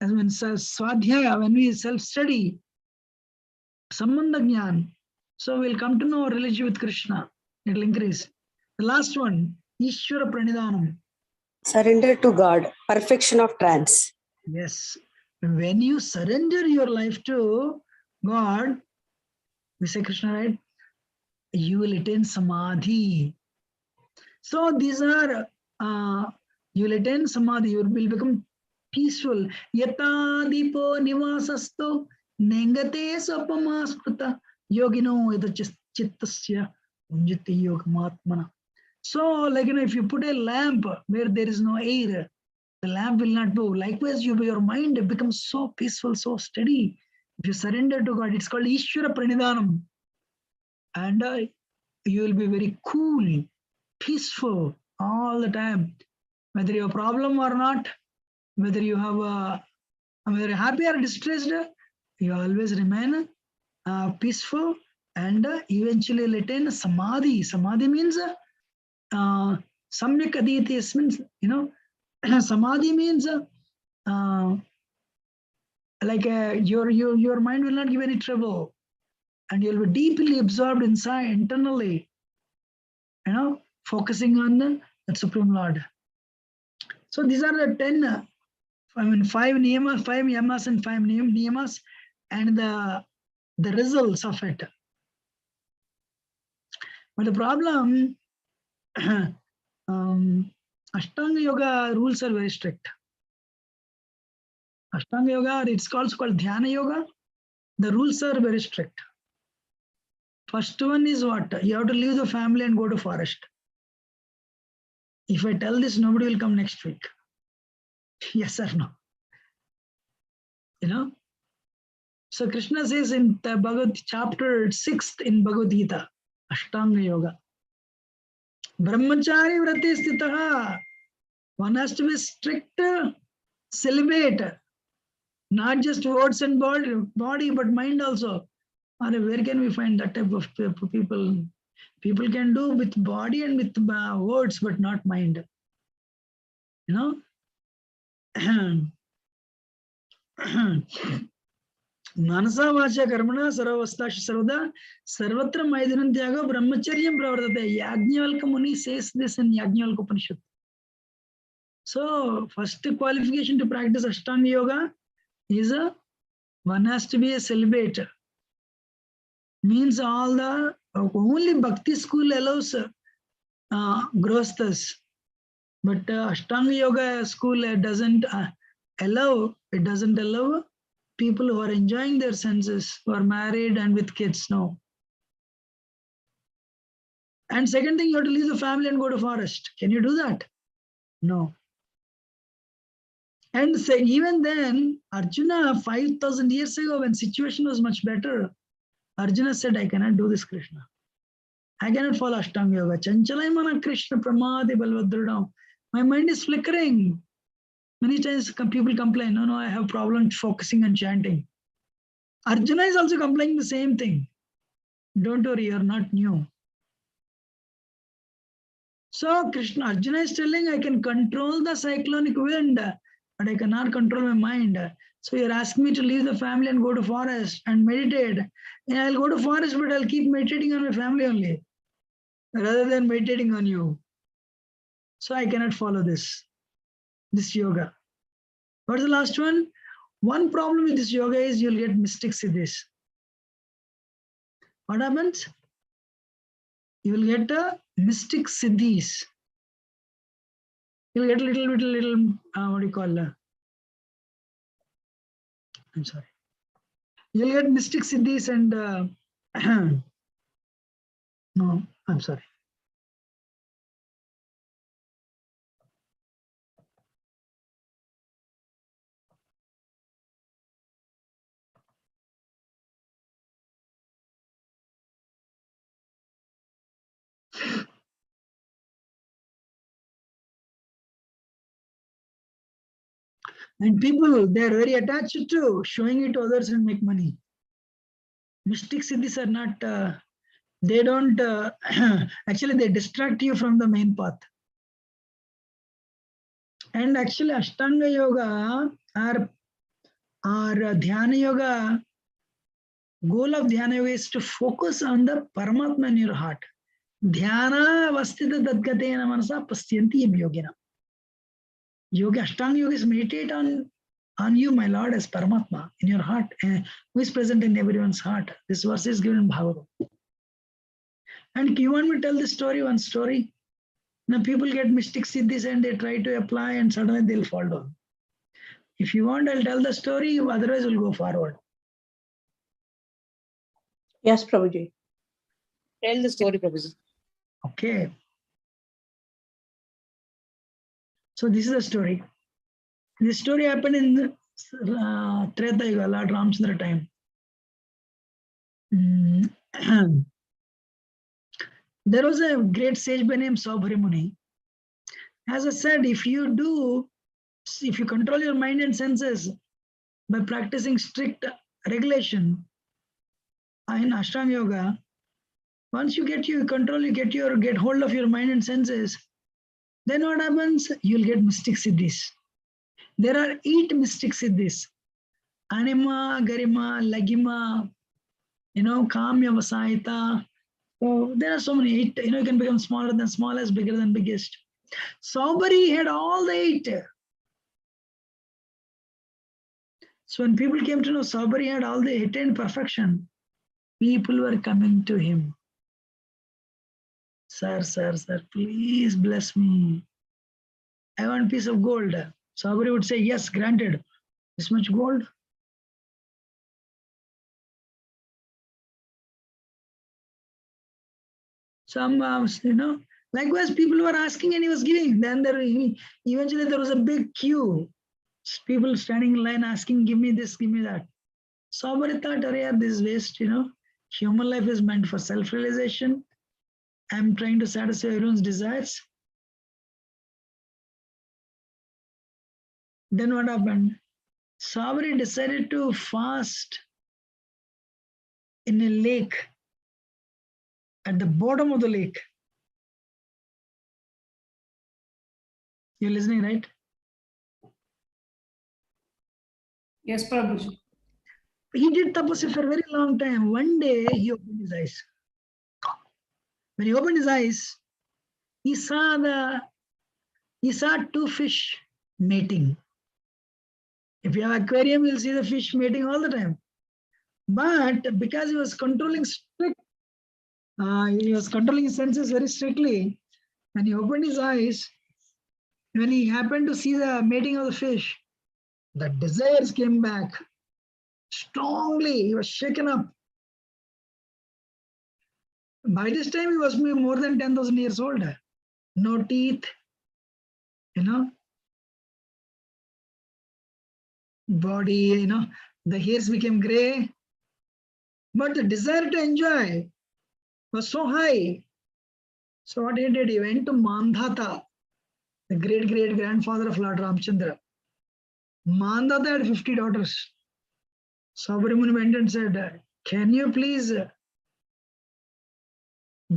Swadhyaya, when we self-study, Sambandha Jnana. So we'll come to know our relationship with Krishna. It will increase. The last one, Ishvara Pranidhanam. Surrender to God, perfection of trance. Yes. When you surrender your life to God, we say Krishna, right? You will attain samadhi. So these are, you will attain samadhi, you will become peaceful. Yata dipo nivasasto nengate sapamasprata yogino eda chittasya unjati yogamatmana. So, like, if you put a lamp where there is no air, the lamp will not move. Likewise, your mind becomes so peaceful, so steady. If you surrender to God, it's called Ishvara Pranidhanam. And you will be very cool, peaceful all the time. Whether you have a problem or not, whether you have whether you're happy or distressed, you always remain peaceful and eventually will attain samadhi. Samadhi means samyak aditi means, samadhi means like your mind will not give any trouble, and you'll be deeply absorbed inside internally, focusing on the Supreme Lord. So these are the 10, 5 niyamas, 5 yamas and 5 niyamas, and the results of it. But the problem, Ashtanga Yoga rules are very strict. Ashtanga Yoga, it's also called Dhyana Yoga. The rules are very strict. First one is what? You have to leave the family and go to forest. If I tell this, nobody will come next week. Yes or no? So Krishna says in the Bhagavad chapter 6 in Bhagavad Gita, Ashtanga Yoga. Brahmachari vrati sthitaha. One has to be strict, celibate. Not just words and body, but mind also. Where can we find that type of people? People can do with body and with words, but not mind. Manasa vacha karmana saravasthash sarvada sarvatra maidhanantyaga brahmacharyam pravartate. Yajnavalkya Muni says this in Yajnavalkya Upanishad. So first qualification to practice Ashtanga Yoga is one has to be a celibate. Means all the only Bhakti school allows grosthas, but Ashtanga Yoga school doesn't allow. It doesn't allow people who are enjoying their senses, who are married and with kids. No. And second thing, you have to leave the family and go to forest. Can you do that? No. And even then, Arjuna, 5,000 years ago, when situation was much better, Arjuna said, I cannot do this, Krishna. I cannot follow Ashtanga Yoga. Chanchalai mana Krishna pramadi balvadridam. My mind is flickering. Many times people complain, no, I have problems focusing and chanting. Arjuna is also complaining the same thing. Don't worry, you're not new. So Arjuna is telling, I can control the cyclonic wind, but I cannot control my mind. So you're asking me to leave the family and go to forest and meditate. Yeah, I'll go to forest, but I'll keep meditating on my family only, rather than meditating on you. So I cannot follow this yoga. What's the last one? One problem with this yoga is you'll get mystic siddhis. What happens? You will get a mystic siddhis. You'll get little, what do you call that? I'm sorry. You'll get mystic siddhis and no, I'm sorry. And people, they're very attached to showing it to others and make money. Mystic siddhis are not, they don't, actually they distract you from the main path. And actually Ashtanga Yoga or Dhyana Yoga Goal of Dhyana Yoga is to focus on the Paramatma in your heart. Dhyana Vastita Dadgatena Manasa Pastyanti Yogina. Yoga, Ashtanga Yoga is meditate on you, my Lord, as Paramatma in your heart, who is present in everyone's heart. This verse is given in Bhagavatam. And you want me to tell this story, one story? Now people get mystic siddhis and they try to apply and suddenly they'll fall down. If you want, I'll tell the story, otherwise we'll go forward. Yes, Prabhuji. Tell the story, Prabhuji. Okay. So this is the story. This story happened in Treta Yuga, Lord Ramchandra time. There was a great sage by name Saubhari Muni. As I said, if you control your mind and senses by practicing strict regulation in Ashtanga Yoga, once you get hold of your mind and senses, then what happens? You'll get mystic siddhis. There are 8 mystic siddhis. Anima, Garima, Lagima, Kamya, Vasahita. So there are so many 8, you can become smaller than smallest, bigger than biggest. Saubhari had all the 8. So when people came to know Saubhari had all the 8 in perfection, people were coming to him. Sir, please bless me. I want a piece of gold. Saubhari would say, yes, granted. This much gold? Some, likewise people were asking and he was giving. Then eventually there was a big queue. People standing in line asking, give me this, give me that. Saubhari thought, this is waste, Human life is meant for self-realization. I'm trying to satisfy everyone's desires. Then what happened? Saubhari decided to fast in a lake, at the bottom of the lake. You're listening, right? Yes, Prabhuji. He did tapasya for a very long time. One day he opened his eyes. When he opened his eyes, he saw 2 fish mating. If you have aquarium, you'll see the fish mating all the time. But because he was controlling his senses very strictly, when he opened his eyes, when he happened to see the mating of the fish, the desires came back strongly. He was shaken up. By this time, he was more than 10,000 years old. No teeth, body, the hairs became gray. But the desire to enjoy was so high. So what he did, he went to Mandhata, the great-great-grandfather of Lord Ramchandra. Mandhata had 50 daughters. Saubhari Muni went and said, can you please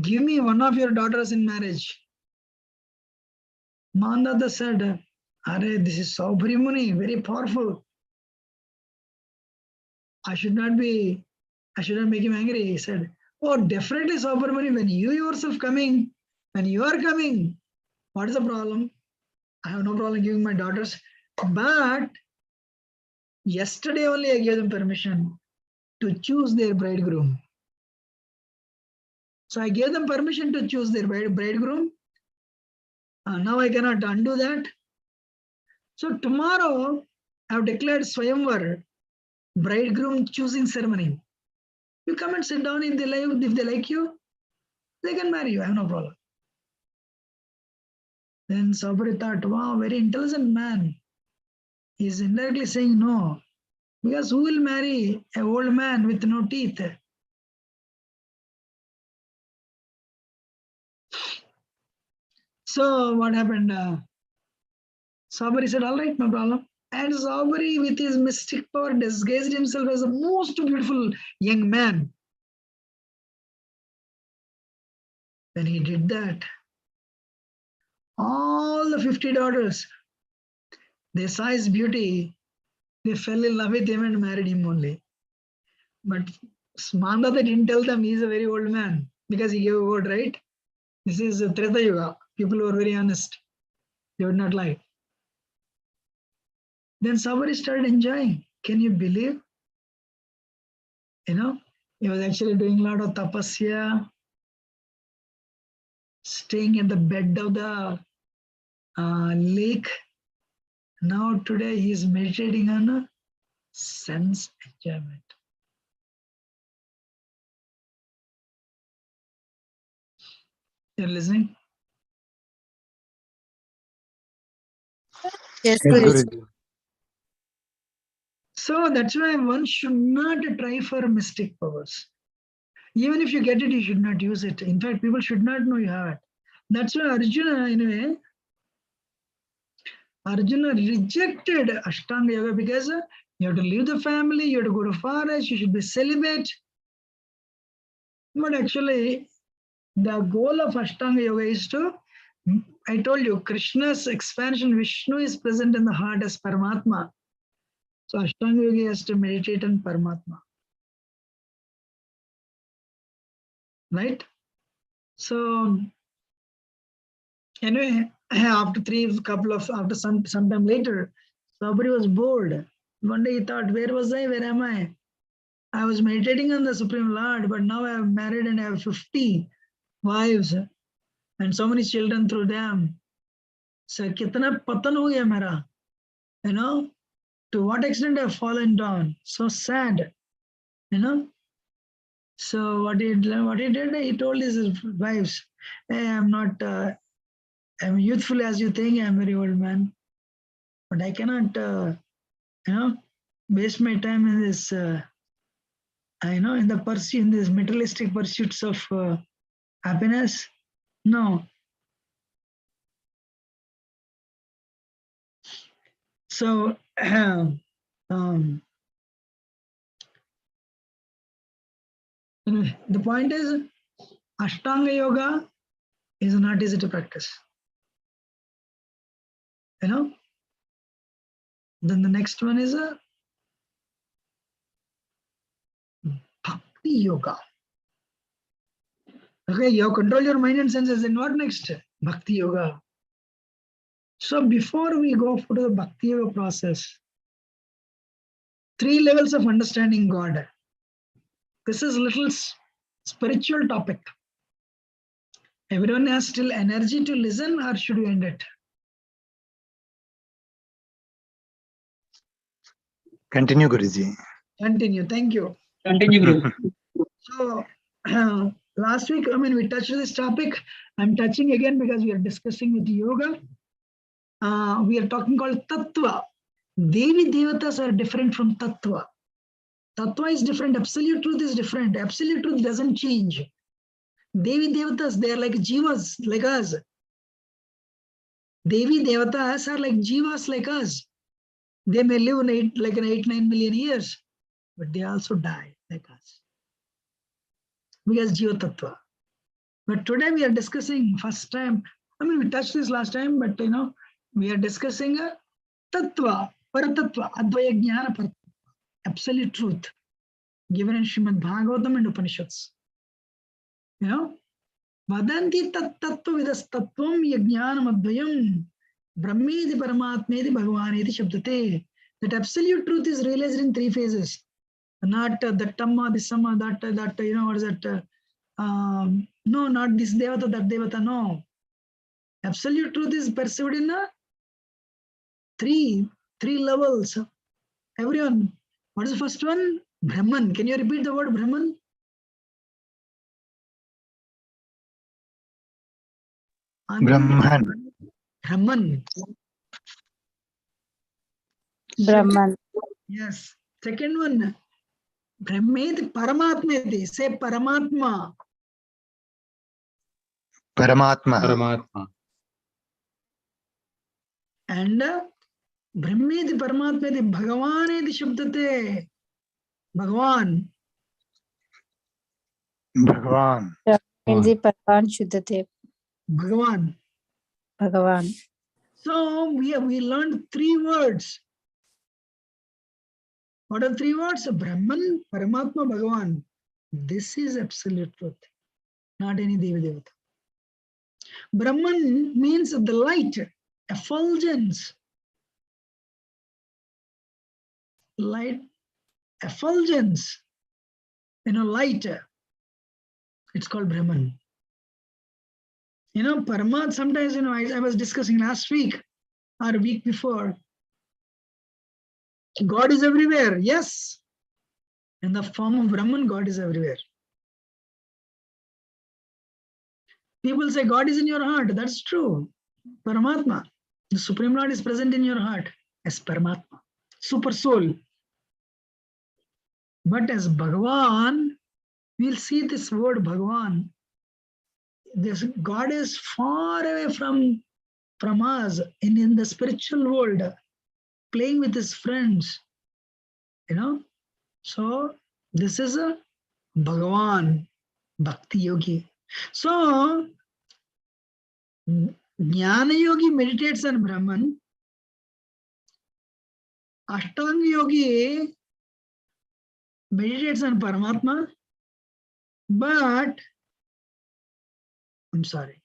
give me one of your daughters in marriage? Mandhata said, this is Saubhari Muni, very powerful. I should not make him angry. He said, oh, definitely Saubhari Muni, when you are coming, what is the problem? I have no problem giving my daughters. But yesterday only I gave them permission to choose their bridegroom. So I gave them permission to choose their bridegroom. Now I cannot undo that. So tomorrow I have declared Swayamvar, bridegroom choosing ceremony. You come and sit down if they like you, they can marry you. I have no problem. Then Saubhari thought, wow, very intelligent man. He is indirectly saying no. Because who will marry an old man with no teeth? So what happened? Saubhari said, all right, no problem. And Saubhari, with his mystic power, disguised himself as a most beautiful young man. When he did that, all the 50 daughters, they saw his beauty, they fell in love with him and married him only. But Mandata didn't tell them he's a very old man because he gave a word, right? This is Treta Yuga. People were very honest. They would not lie. Then somebody started enjoying. Can you believe? You know, he was actually doing a lot of tapasya, staying at the bed of the lake. Now today he is meditating on a sense enjoyment. You're listening? Yes, Yes, Guruji. Guruji. So that's why one should not try for mystic powers. Even if you get it, you should not use it. In fact, people should not know you have it. That's why Arjuna, in a way, Arjuna rejected Ashtanga Yoga because you have to leave the family, you have to go to forest, you should be celibate. But actually, the goal of Ashtanga Yoga is to, I told you, Krishna's expansion, Vishnu is present in the heart as Paramatma. So Ashtanga Yoga has to meditate on Paramatma. Right? So anyway, after some time later, somebody was bored. One day he thought, where was I? Where am I? I was meditating on the Supreme Lord, but now I have married and I have 50 wives and so many children through them. So kitna patan ho gaya mera? You know, to what extent I have fallen down. So sad, you know. So what he did, he told his wives, hey, I'm not I'm youthful as you think, I'm very old man. But I cannot waste my time in this in the pursuit, in these materialistic pursuits of happiness. No. So the point is, Ashtanga Yoga is not easy to practice. You know. Then the next one is a Bhakti Yoga. Okay, you have control your mind and senses. Then what next? Bhakti Yoga. So before we go to the Bhakti Yoga process, 3 levels of understanding God. This is a little spiritual topic. Everyone has still energy to listen, or should we end it? Continue, Guruji. Continue. Thank you. Continue, Guru. So last week, we touched this topic. I'm touching again because we are discussing with yoga. We are talking called Tattva. Devi Devatas are different from Tattva. Tattva is different. Absolute truth is different. Absolute truth doesn't change. Devi Devatas, they are like jivas, like us. Devi Devatas are like jivas, like us. They may live in 8-9 million years, but they also die like us. Because Jiva Tattva. But today we are discussing first time, we touched this last time, but we are discussing a Tattva, Paratattva, Advaya Jnana Paratattva, absolute truth, given in Srimad Bhagavatam and Upanishads. Vadanti tat tattva vidas tattvam yajnanam advayam brahmedi paramatmedi bhagavaneti shabdate. That absolute truth is realized in 3 phases. Not that tamma, this samma, that what is that? No, not this devata, that devata, no. Absolute truth is perceived in three levels. Everyone, what is the first one? Brahman. Can you repeat the word Brahman? Brahman. Brahman. Brahman. Yes. Second one, Brahmeti Paramatmeti. Say Paramatma. Paramatma. Paramatma. And Brahmeti Paramatmeti Bhagavaneti Shabdate. Bhagavan. Bhagavan. Brahmanji Bhagavan Shuddhate. Bhagavan. Bhagavan. So we learned 3 words. What are 3 words? Brahman, Paramatma, Bhagavan. This is absolute truth, not any Devi Devata. Brahman means the light, effulgence. Light, effulgence, light. It's called Brahman. Paramat, sometimes, I was discussing last week or a week before. God is everywhere, yes. In the form of Brahman, God is everywhere. People say God is in your heart. That's true. Paramatma, the Supreme Lord is present in your heart as Paramatma, super soul. But as Bhagavan, we'll see this word Bhagavan. This God is far away from us in the spiritual world, playing with his friends. So this is a Bhagavan, Bhakti Yogi. So Jnana Yogi meditates on Brahman. Ashtanga Yogi meditates on Paramatma. But I'm sorry.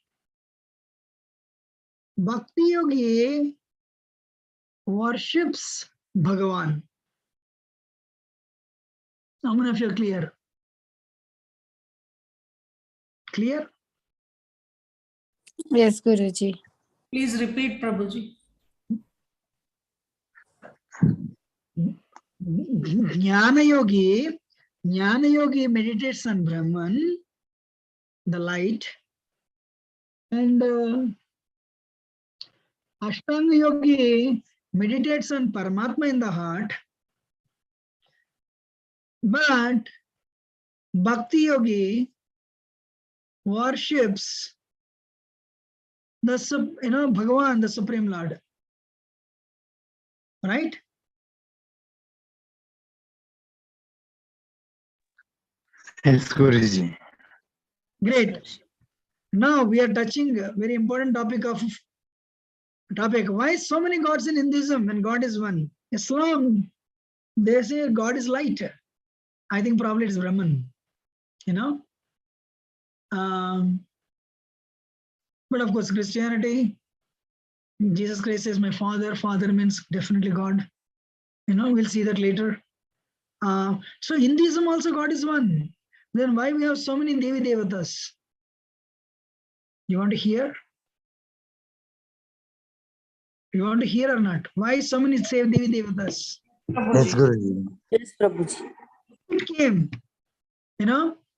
Bhakti Yogi worships Bhagavan. How many of you are clear? Clear? Yes, Guruji. Please repeat, Prabhuji. Jnana Yogi meditates on Brahman, the light, and Ashtanga Yogi meditates on Paramatma in the heart, but Bhakti Yogi worships the Bhagavan, the Supreme Lord. Right? Yes, Guruji. Great. Now we are touching a very important topic. Why so many gods in Hinduism when God is one? Islam, they say God is light. I think probably it's Brahman. But of course, Christianity, Jesus Christ is my father. Father means definitely God. We'll see that later. So Hinduism also God is one. Then why we have so many Devi Devatas? You want to hear? You want to hear or not? Why so many say Devi Devatas? Yes, Guruji. Yes, Prabhuji. It came.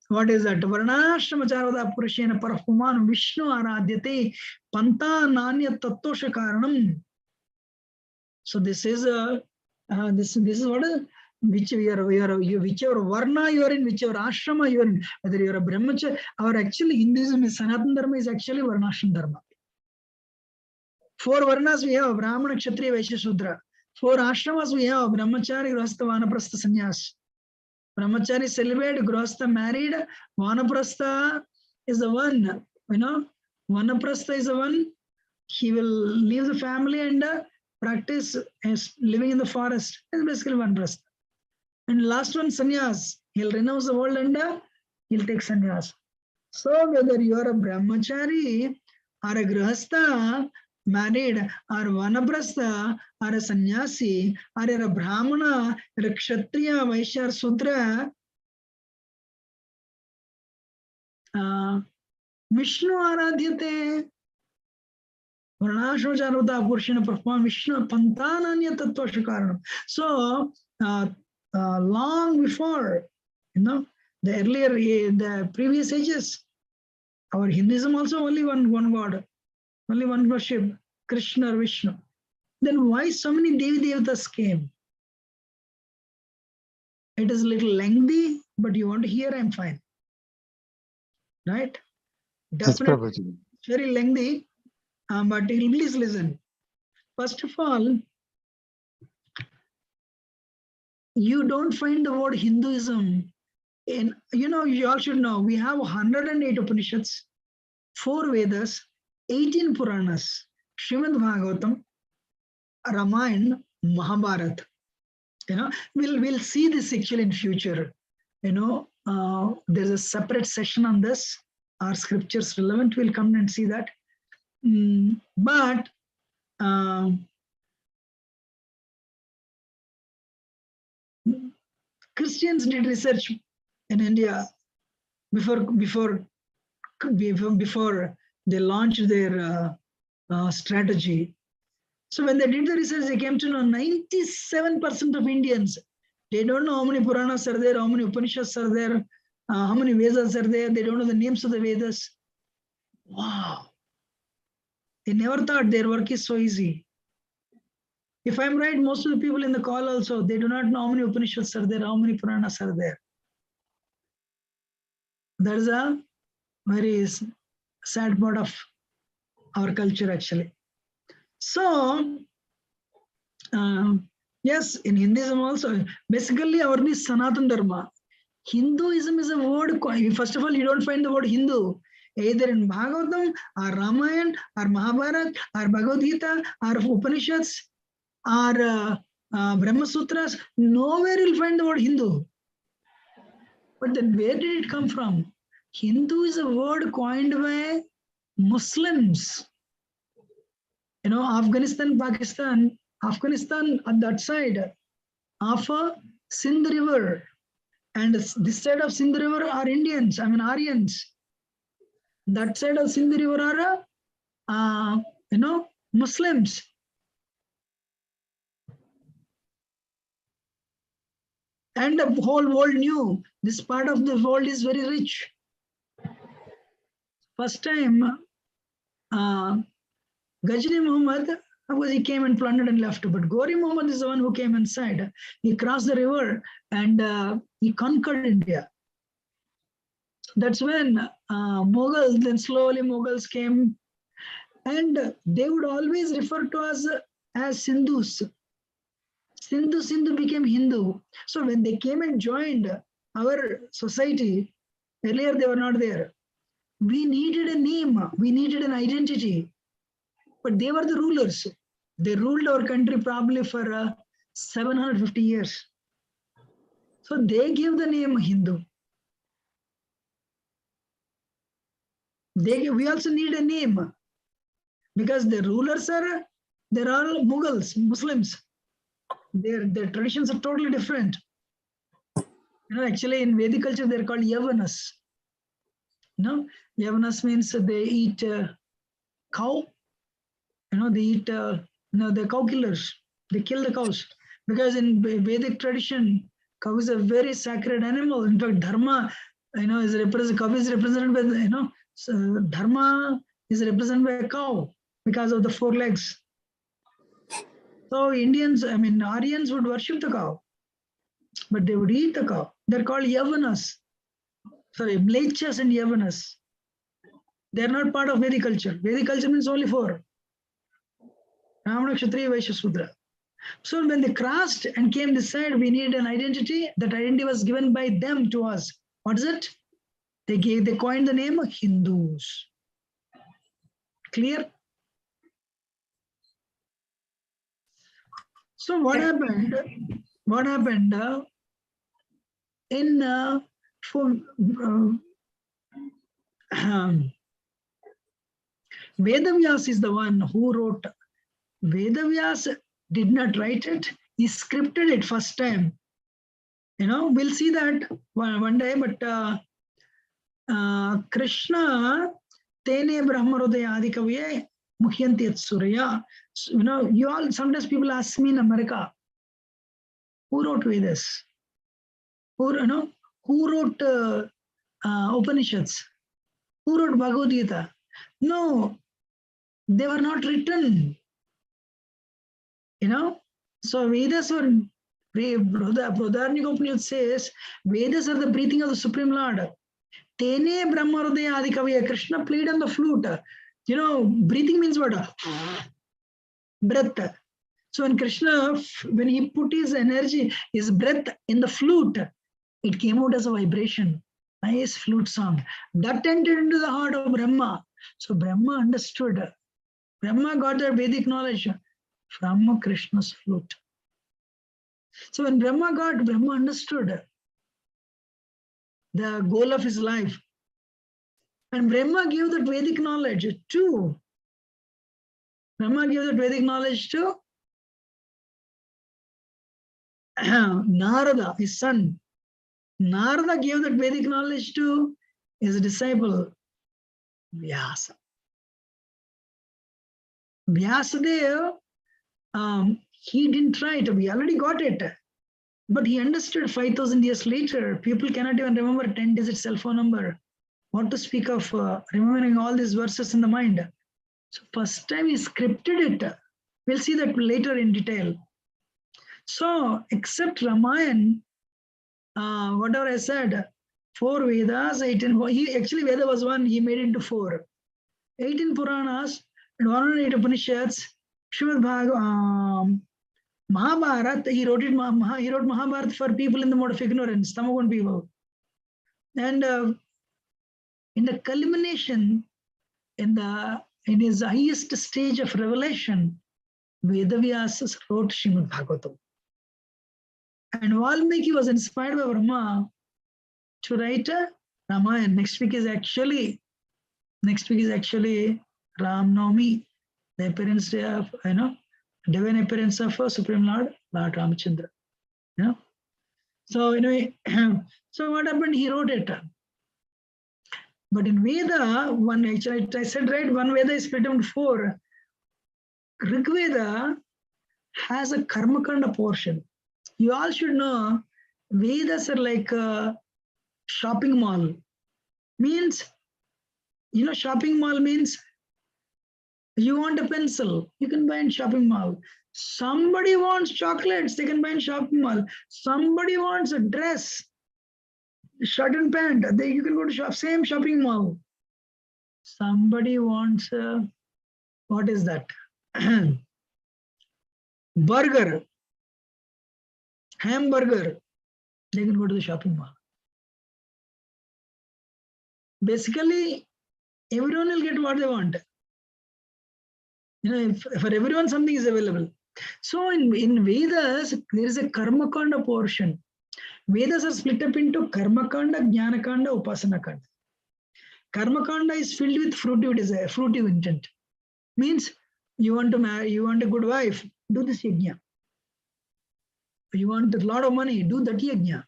What is that? Varnashrama Charvada Purushena Parapuman Vishnu Aradhyate Panta Nanya Tattosha Karanam. So this is this is what whichever varna you are in, whichever ashrama you are in, whether you are a brahmacharya or actually Hinduism is Sanatana Dharma is actually Varnashram Dharma. 4 varnas we have: Brahmana, Kshatriya, Vaishya, Shudra. 4 ashramas we have: Brahmachari, Grihastha, Vanaprastha, Sannyas. Brahmachari celibate, Grihastha married, Vanaprastha is the one, Vanaprastha is the one, he will leave the family and practice as living in the forest. It's basically Vanaprastha. And last one, Sannyas. He'll renounce the world and he'll take sannyas. So whether you are a brahmachari or a grihastha, married, or vanaprastha, or a sannyasi, or a brahmana, or a kshatriya, vaishya, sudra, Vishnu aradhyate. Varnashrocharuta Purshana Prapam Vishnu Pantananya Tattva Karanam. So long before, the earlier, the previous ages, our Hinduism also only one God, only one worship, Krishna or Vishnu. Then why so many Devi Devatas came? It is a little lengthy, but you want to hear, I'm fine. Right? Definitely, Yes, very lengthy, but please listen. First of all, you don't find the word Hinduism in, you all should know, we have 108 Upanishads, 4 Vedas, 18 Puranas, Srimad Bhagavatam, Ramayana, Mahabharata. We'll see this actually in future. there's a separate session on this. Are scriptures relevant? We'll come and see that. But Christians did research in India before they launched their strategy. So when they did the research, they came to know 97% of Indians, they don't know how many Puranas are there, how many Upanishads are there, how many Vedas are there. They don't know the names of the Vedas. Wow. They never thought their work is so easy. If I'm right, most of the people in the call also, they do not know how many Upanishads are there, how many Puranas are there. That is a very sad part of our culture, actually. So, yes, in Hinduism also, basically our is Sanatana Dharma. Hinduism is a word, first of all, you don't find the word Hindu, either in Bhagavatam, or Ramayana, or Mahabharata, or Bhagavad Gita, or Upanishads, or Brahma Sutras. Nowhere you'll find the word Hindu. But then where did it come from? Hindu is a word coined by Muslims. You know, Afghanistan, Pakistan, Afghanistan on that side of a Sindh River, and this side of Sindh River are Indians, I mean Aryans. That side of Sindh River are, Muslims. And the whole world knew this part of the world is very rich. First time, Ghazali Muhammad, of course, he came and plundered and left. But Gori Muhammad is the one who came inside. He crossed the river and he conquered India. That's when Mughals, then slowly Mughals came, and they would always refer to us as Sindhus. Sindhu became Hindu. So when they came and joined our society, earlier they were not there. We needed a name, we needed an identity. But they were the rulers. They ruled our country probably for 750 years. So they gave the name Hindu. We also need a name because the rulers they're all Mughals, Muslims. Their traditions are totally different. Actually in Vedic culture, they're called Yavanas. Yavanas means they eat cow. They eat, the cow killers. They kill the cows. Because in Vedic tradition, cow is a very sacred animal. In fact, Dharma, is represented, cow is represented by, so Dharma is represented by a cow because of the 4 legs. So Aryans would worship the cow, but they would eat the cow. They're called Yavanas. Sorry, Mlechas and Yavanas. They're not part of Vedic culture. Vedic culture means only 4. Brahmana, Kshatriya, Vaishya, Sudra. So when they crossed and came this side, we need an identity. That identity was given by them to us. What is it? They coined the name Hindus. Clear? So what happened? What happened in Vedavyas is the one who wrote. Vedavyas did not write it. He scripted it first time. We'll see that one day. But Krishna, Tene Brahmarodaya Adikaviye Muhyanti Surya. You all, sometimes people ask me in America, who wrote Vedas? Who wrote Upanishads? Who wrote Bhagavad Gita? No, they were not written. So Vedas were, Brodharnika Upanishad says, Vedas are the breathing of the Supreme Lord. Tene Brahmarodaya Adikaviya. Krishna played on the flute. Breathing means what? Breath. So when Krishna, when he put his energy, his breath in the flute, it came out as a vibration. Nice flute song. That entered into the heart of Brahma. So Brahma understood. Brahma got their Vedic knowledge from Krishna's flute. So when Brahma understood. the goal of his life. And Brahma gave that Vedic knowledge to Narada, his son. Narada gave that Vedic knowledge to his disciple Vyasa. Vyasadeva, he didn't try it. We already got it. But he understood 5,000 years later, people cannot even remember 10-digit cell phone number. What to speak of remembering all these verses in the mind. So first time he scripted it. We'll see that later in detail. So except Ramayana, whatever I said, 4 Vedas, 18, he actually Veda was 1, he made it into 4. 18 Puranas and 108 Upanishads, Srimad Bhagavatam, Mahabharata, he wrote Mahabharata for people in the mode of ignorance, Tamagun people. And in the culmination, in his highest stage of revelation, Vedavyasa wrote Srimad Bhagavatam. And Valmiki was inspired by Brahma to write Ramayana. Next week is actually Ram Navami, the appearance day of, divine appearance of Supreme Lord Ramachandra. So anyway, so what happened? He wrote it. But in Veda, one actually I said right, one Veda is split into 4. Rig Veda has a Karmakanda portion. You all should know Vedas are like a shopping mall. Means, shopping mall means you want a pencil, you can buy in shopping mall. Somebody wants chocolates, they can buy in shopping mall. Somebody wants a dress, shirt and pant, you can go to same shopping mall. Somebody wants, what is that? Burger, hamburger, they can go to the shopping mall. Basically, everyone will get what they want. For everyone, something is available. So in Vedas, there is a Karmakanda portion. Vedas are split up into Karmakanda, Jnanakanda, Upasanakanda. Karmakanda is filled with fruitive desire, fruitive intent. Means you want to marry, you want a good wife, do this yajna. You want a lot of money, do that yajna.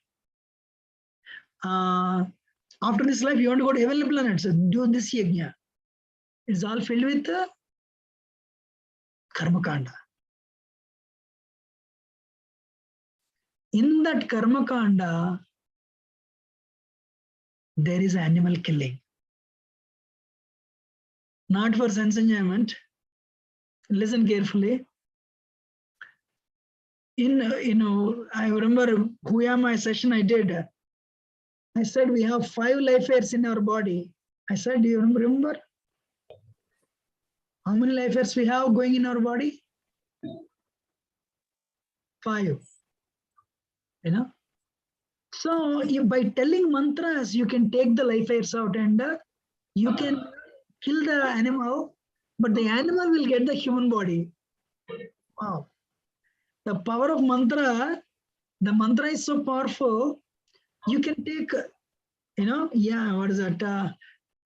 After this life, you want to go to heavenly planets, do this yajna. It's all filled with Karmakanda. In that Karmakanda, there is animal killing. Not for sense enjoyment. Listen carefully. I remember Huyama session I did. I said we have 5 life airs in our body. I said, do you remember? How many life airs we have going in our body? 5. So by telling mantras, you can take the life airs out and you can kill the animal, but the animal will get the human body. Wow. The power of mantra, the mantra is so powerful, you can take, what is that?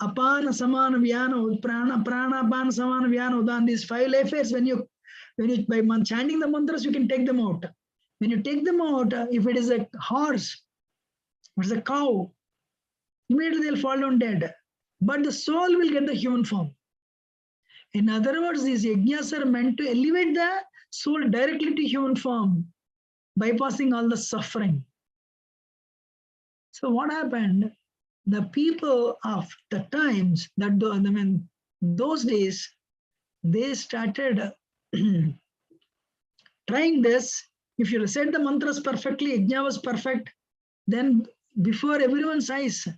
Apana, samana, vyana, prana, apana, samana, vyana, udan. These 5 life airs, when you by chanting the mantras, you can take them out. When you take them out, if it is a horse, if it is a cow, immediately they'll fall down dead. But the soul will get the human form. In other words, these yajnas are meant to elevate the soul directly to human form, bypassing all the suffering. So what happened? The people of the times, those days, they started trying this. If you recite the mantras perfectly, yajna was perfect, then before everyone's eyes,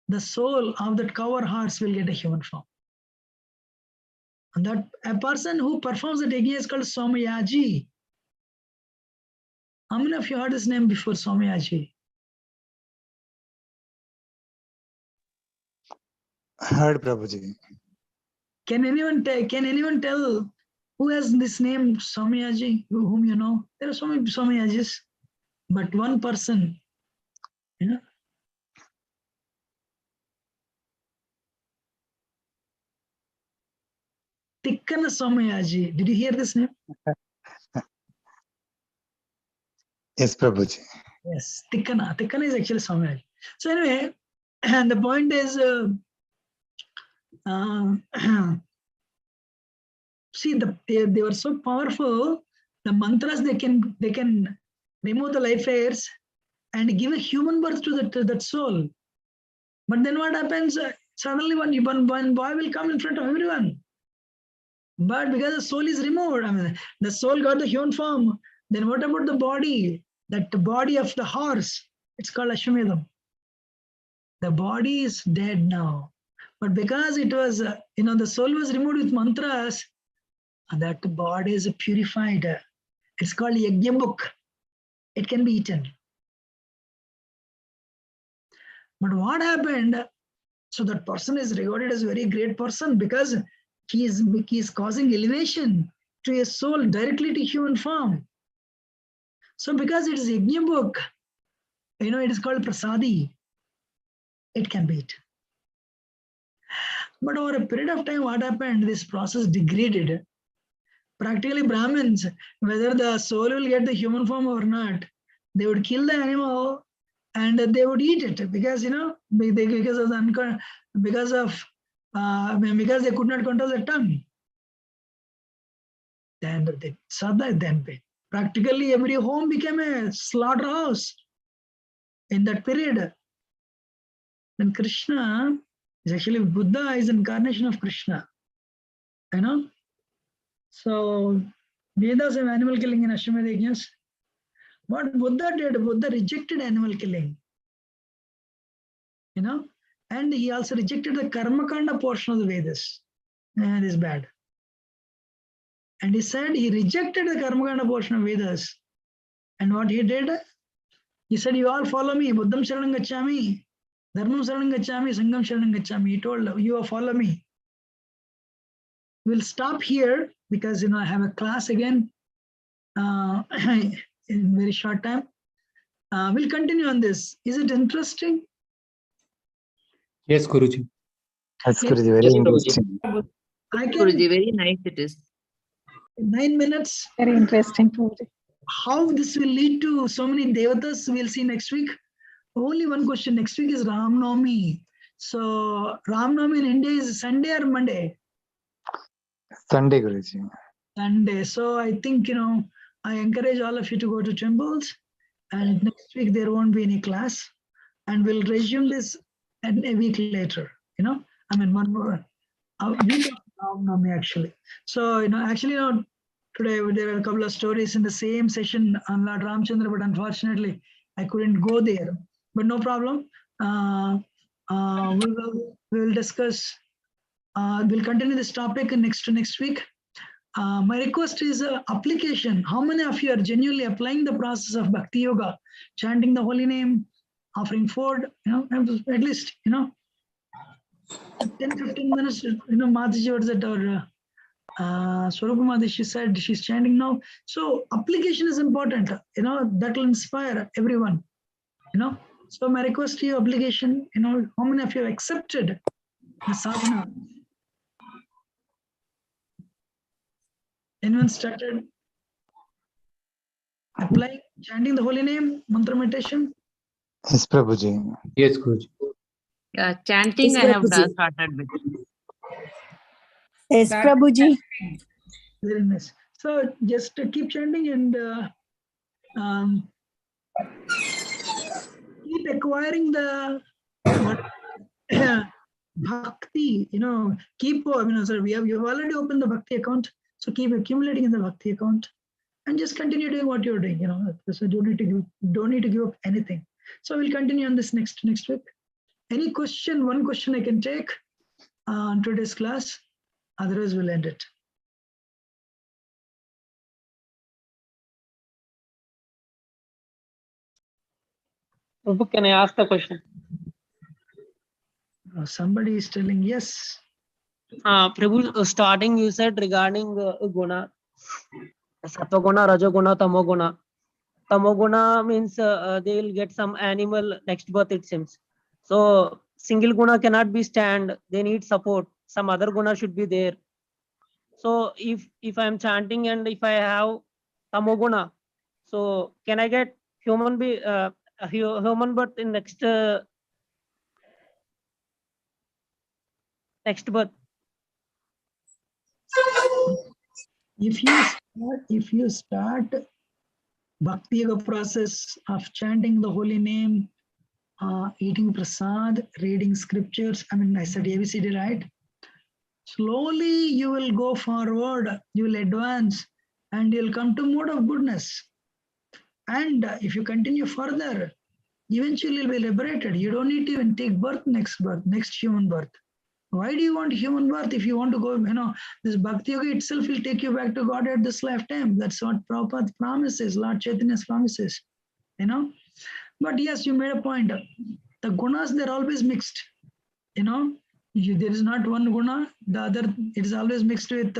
the soul of that cow or horse will get a human form. And that a person who performs the yajna is called Somayaji. How many of you heard his name before, Somayaji? Heard, Prabhuji. Can anyone tell who has this name, Somayaji, whom you know? There are so many Somayajis, but one person, Tikkana Somayaji. Did you hear this name? Yes, Prabhuji. Yes, Tikkana. Tikkana is actually Somayaji. So anyway, and the point is, see, they were so powerful. The mantras they can remove the life hairs and give a human birth to that soul. But then what happens? Suddenly one boy will come in front of everyone. But because the soul is removed, I mean, the soul got the human form. Then what about the body? That the body of the horse, it's called Ashwamedham. The body is dead now. But because it was, the soul was removed with mantras, that body is purified. It's called Yajna book. It can be eaten. But what happened? So that person is regarded as a very great person because he is causing elevation to a soul directly to human form. So because it is Yajna book, it is called Prasadi. It can be eaten. But over a period of time, what happened? This process degraded. Practically Brahmins, whether the soul will get the human form or not, they would kill the animal and they would eat it because because they could not control the tongue. Then they saw that then practically every home became a slaughterhouse in that period. Then Krishna is actually Buddha is incarnation of Krishna. So Vedas have animal killing in Ashwamedha yajnas. What Buddha did, Buddha rejected animal killing. And he also rejected the Karmakanda portion of the Vedas. And it is bad. And he said he rejected the Karmakanda portion of Vedas. And what he did, he said, you all follow me, Buddham Sharanam Gacchami, Dharmam Sharanam Gacchami, Sangham Sharanam Gacchami. He told, you all follow me. We'll stop here because I have a class again in very short time. We'll continue on this. Is it interesting? Yes, Guruji. Yes, Guruji, very interesting. I can, Guruji, very nice it is. 9 minutes. Very interesting, Prabhuji. How this will lead to so many devatas, we'll see next week. Only one question. Next week is Ram Navami. So Ram Navami in India is Sunday or Monday? Sunday, Guruji. Sunday. So I think, I encourage all of you to go to temples. And next week there won't be any class. And we'll resume this and a week later. One more. A week of Ram Navami actually. So, today there are a couple of stories in the same session on Lord Ramchandra, but unfortunately I couldn't go there. But no problem. We'll discuss. We'll continue this topic next week. My request is application. How many of you are genuinely applying the process of Bhakti Yoga, chanting the holy name, offering food? At least 10-15 minutes. Mataji was at our Swarupamadi, she said she's chanting now. So application is important. That will inspire everyone. So my request to you, obligation. How many of you have accepted the sadhana? Anyone started applying, chanting the holy name, mantra meditation? Yes, Prabhuji. Yes, Guruji. Yeah, chanting Yes, I have Prabhuji. started with. Yes, Prabhuji. Very nice. So just keep chanting and keep acquiring the bhakti. Keep. You've already opened the bhakti account, so keep accumulating in the bhakti account, and just continue doing what you're doing. So don't need to give up anything. So we'll continue on this next week. Any question? One question I can take on today's class. Otherwise, we'll end it. Prabhu, can I ask the question? Somebody is telling yes. Prabhu, starting you said regarding guna, Satoguna, Rajoguna, Tamoguna. Tamoguna means they will get some animal next birth, it seems. So single guna cannot be stand. They need support. Some other guna should be there. So if I'm chanting and if I have tamoguna, so can I get human human birth in next birth? If you start Bhakti yoga process of chanting the holy name, eating prasad, reading scriptures, I mean, I said ABCD, right? Slowly you will go forward, you will advance, and you'll come to mode of goodness. And if you continue further, eventually you'll be liberated. You don't need to even take next human birth. Why do you want human birth if you want to go, this Bhakti Yoga itself will take you back to God at this lifetime. That's what Prabhupada promises, Lord Chaitanya's promises, But yes, you made a point. The gunas, they're always mixed, there is not one guna, the other, it is always mixed with,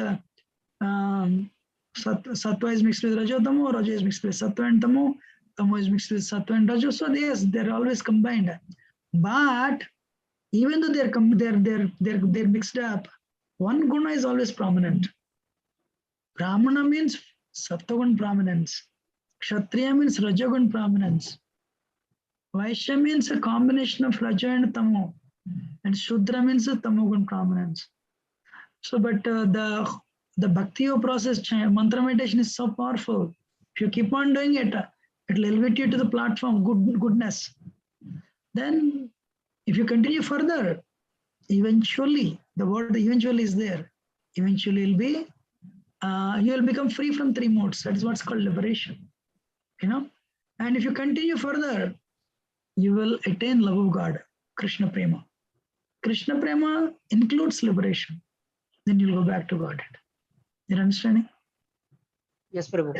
sattva is mixed with rajo, tamo, rajo is mixed with sattva and tamo is mixed with sattva and rajo. So yes, they're always combined. But even though they're mixed up, one guna is always prominent. Brahmana means sattvagun prominence. Kshatriya means rajagun prominence. Vaishya means a combination of raja and tamo. And Shudra means a tamogun prominence. So, but the Bhakti yoga process, mantra meditation is so powerful. If you keep on doing it, it will elevate you to the platform of goodness. Then if you continue further, eventually, the word eventually is there. Eventually you'll be, you will become free from three modes. That is what's called liberation. And if you continue further, you will attain love of God, Krishna Prema. Krishna Prema includes liberation. Then you'll go back to Godhead. You're understanding? Yes, Prabhu.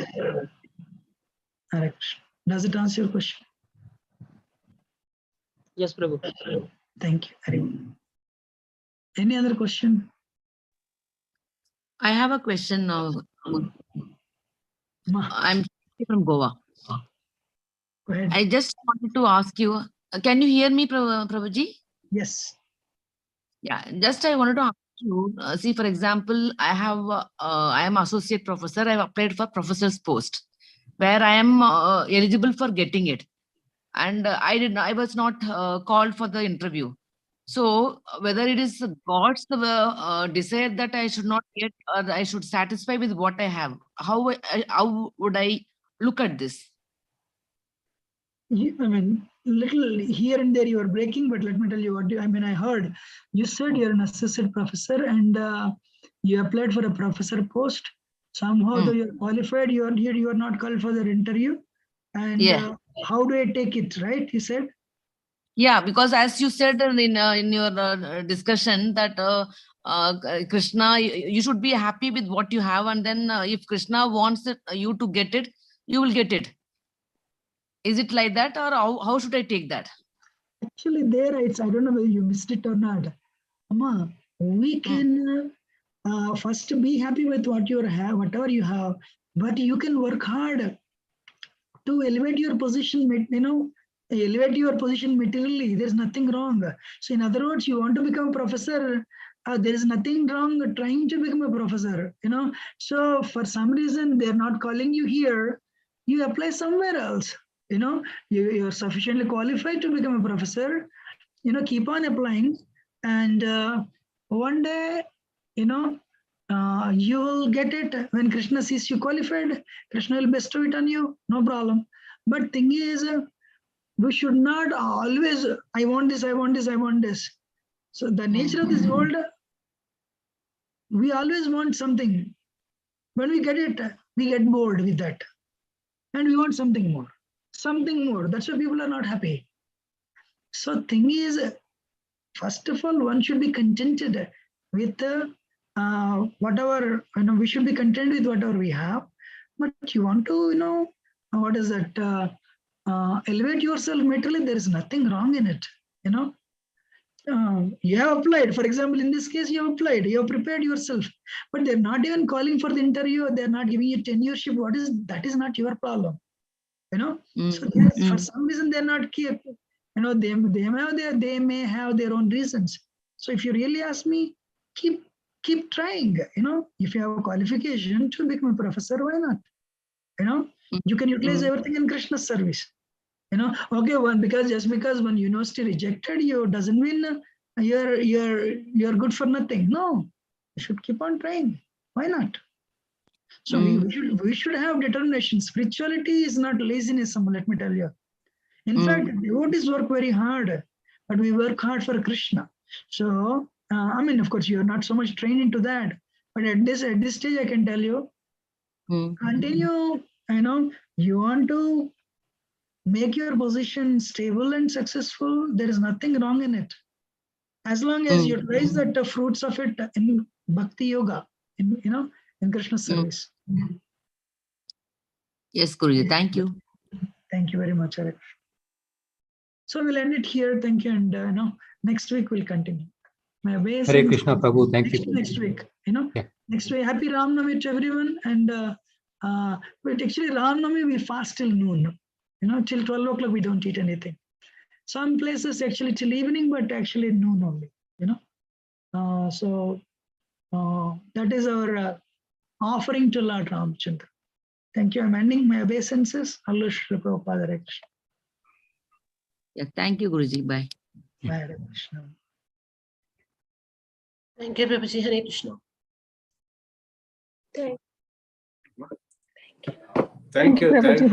Correct. Does it answer your question? Yes, Prabhu. Thank you very much. Any other question? I have a question now. I'm from Goa. Go ahead. I just wanted to ask you, can you hear me, Prabhuji? Yes. Yeah, just I wanted to ask you, see, for example, I am associate professor. I've applied for professor's post where I am eligible for getting it. And I was not called for the interview. So whether it is God's desire that I should not get, or I should satisfy with what I have, how would I look at this? I mean, little here and there you are breaking, but let me tell you what I heard. You said you're an associate professor and you applied for a professor post. Somehow, though you're qualified, you are not called for the interview. And how do I take it, right? You said? Yeah, because as you said in your discussion that Krishna, you should be happy with what you have, and then if Krishna wants you to get it, you will get it. Is it like that, or how should I take that? Actually, there I don't know whether you missed it or not. Amma, we can first be happy with what you have, whatever you have, but you can work hard to elevate your position. Elevate your position materially. There's nothing wrong. So, in other words, you want to become a professor. There is nothing wrong trying to become a professor. So for some reason they're not calling you here. You apply somewhere else. You're sufficiently qualified to become a professor. Keep on applying, and one day, you will get it. When Krishna sees you qualified, Krishna will bestow it on you. No problem. But thing is, we should not always, I want this, I want this, I want this. So the nature of this world, we always want something. When we get it, we get bored with that. And we want something more. Something more. That's why people are not happy. So thing is, first of all, one should be contented with whatever, we should be content with whatever we have. But you want to, what is that? Elevate yourself materially, there is nothing wrong in it. You have applied. For example, in this case, you have applied, you have prepared yourself, but they're not even calling for the interview, they're not giving you tenureship. That is not your problem. So for some reason they're not keep, they may have their own reasons. So if you really ask me, keep keep trying. If you have a qualification to become a professor, why not? You can utilize everything in Krishna's service. Okay, just because one university rejected you doesn't mean you're good for nothing. No, you should keep on trying. Why not? So we should have determination. Spirituality is not laziness, let me tell you. In fact, devotees work very hard, but we work hard for Krishna. So, of course, you're not so much trained into that. But at this stage, I can tell you, continue. You want to make your position stable and successful. There is nothing wrong in it, as long as you utilize the fruits of it in Bhakti yoga, in Krishna's service. Yes, Guruji. Thank you. Thank you very much, Hare Krishna. So we'll end it here. Thank you, and next week we'll continue. My obeisance. Hare Krishna, Prabhu. Thank you. Next week, Yeah. next week. Happy Ram Navami to everyone. And but actually, Ram Navami we fast till noon. Till 12 o'clock we don't eat anything. Some places actually till evening, but actually noon only. So that is our offering to Lord Ramchandra. Thank you. I'm ending my obeisances. Allah Shri Prabhupada Hare Krishna. Yeah, thank you, Guruji. Bye. Bye, Hare Krishna. Thank you, Prabhuji. Hare Krishna. Thank you. Prabhuji.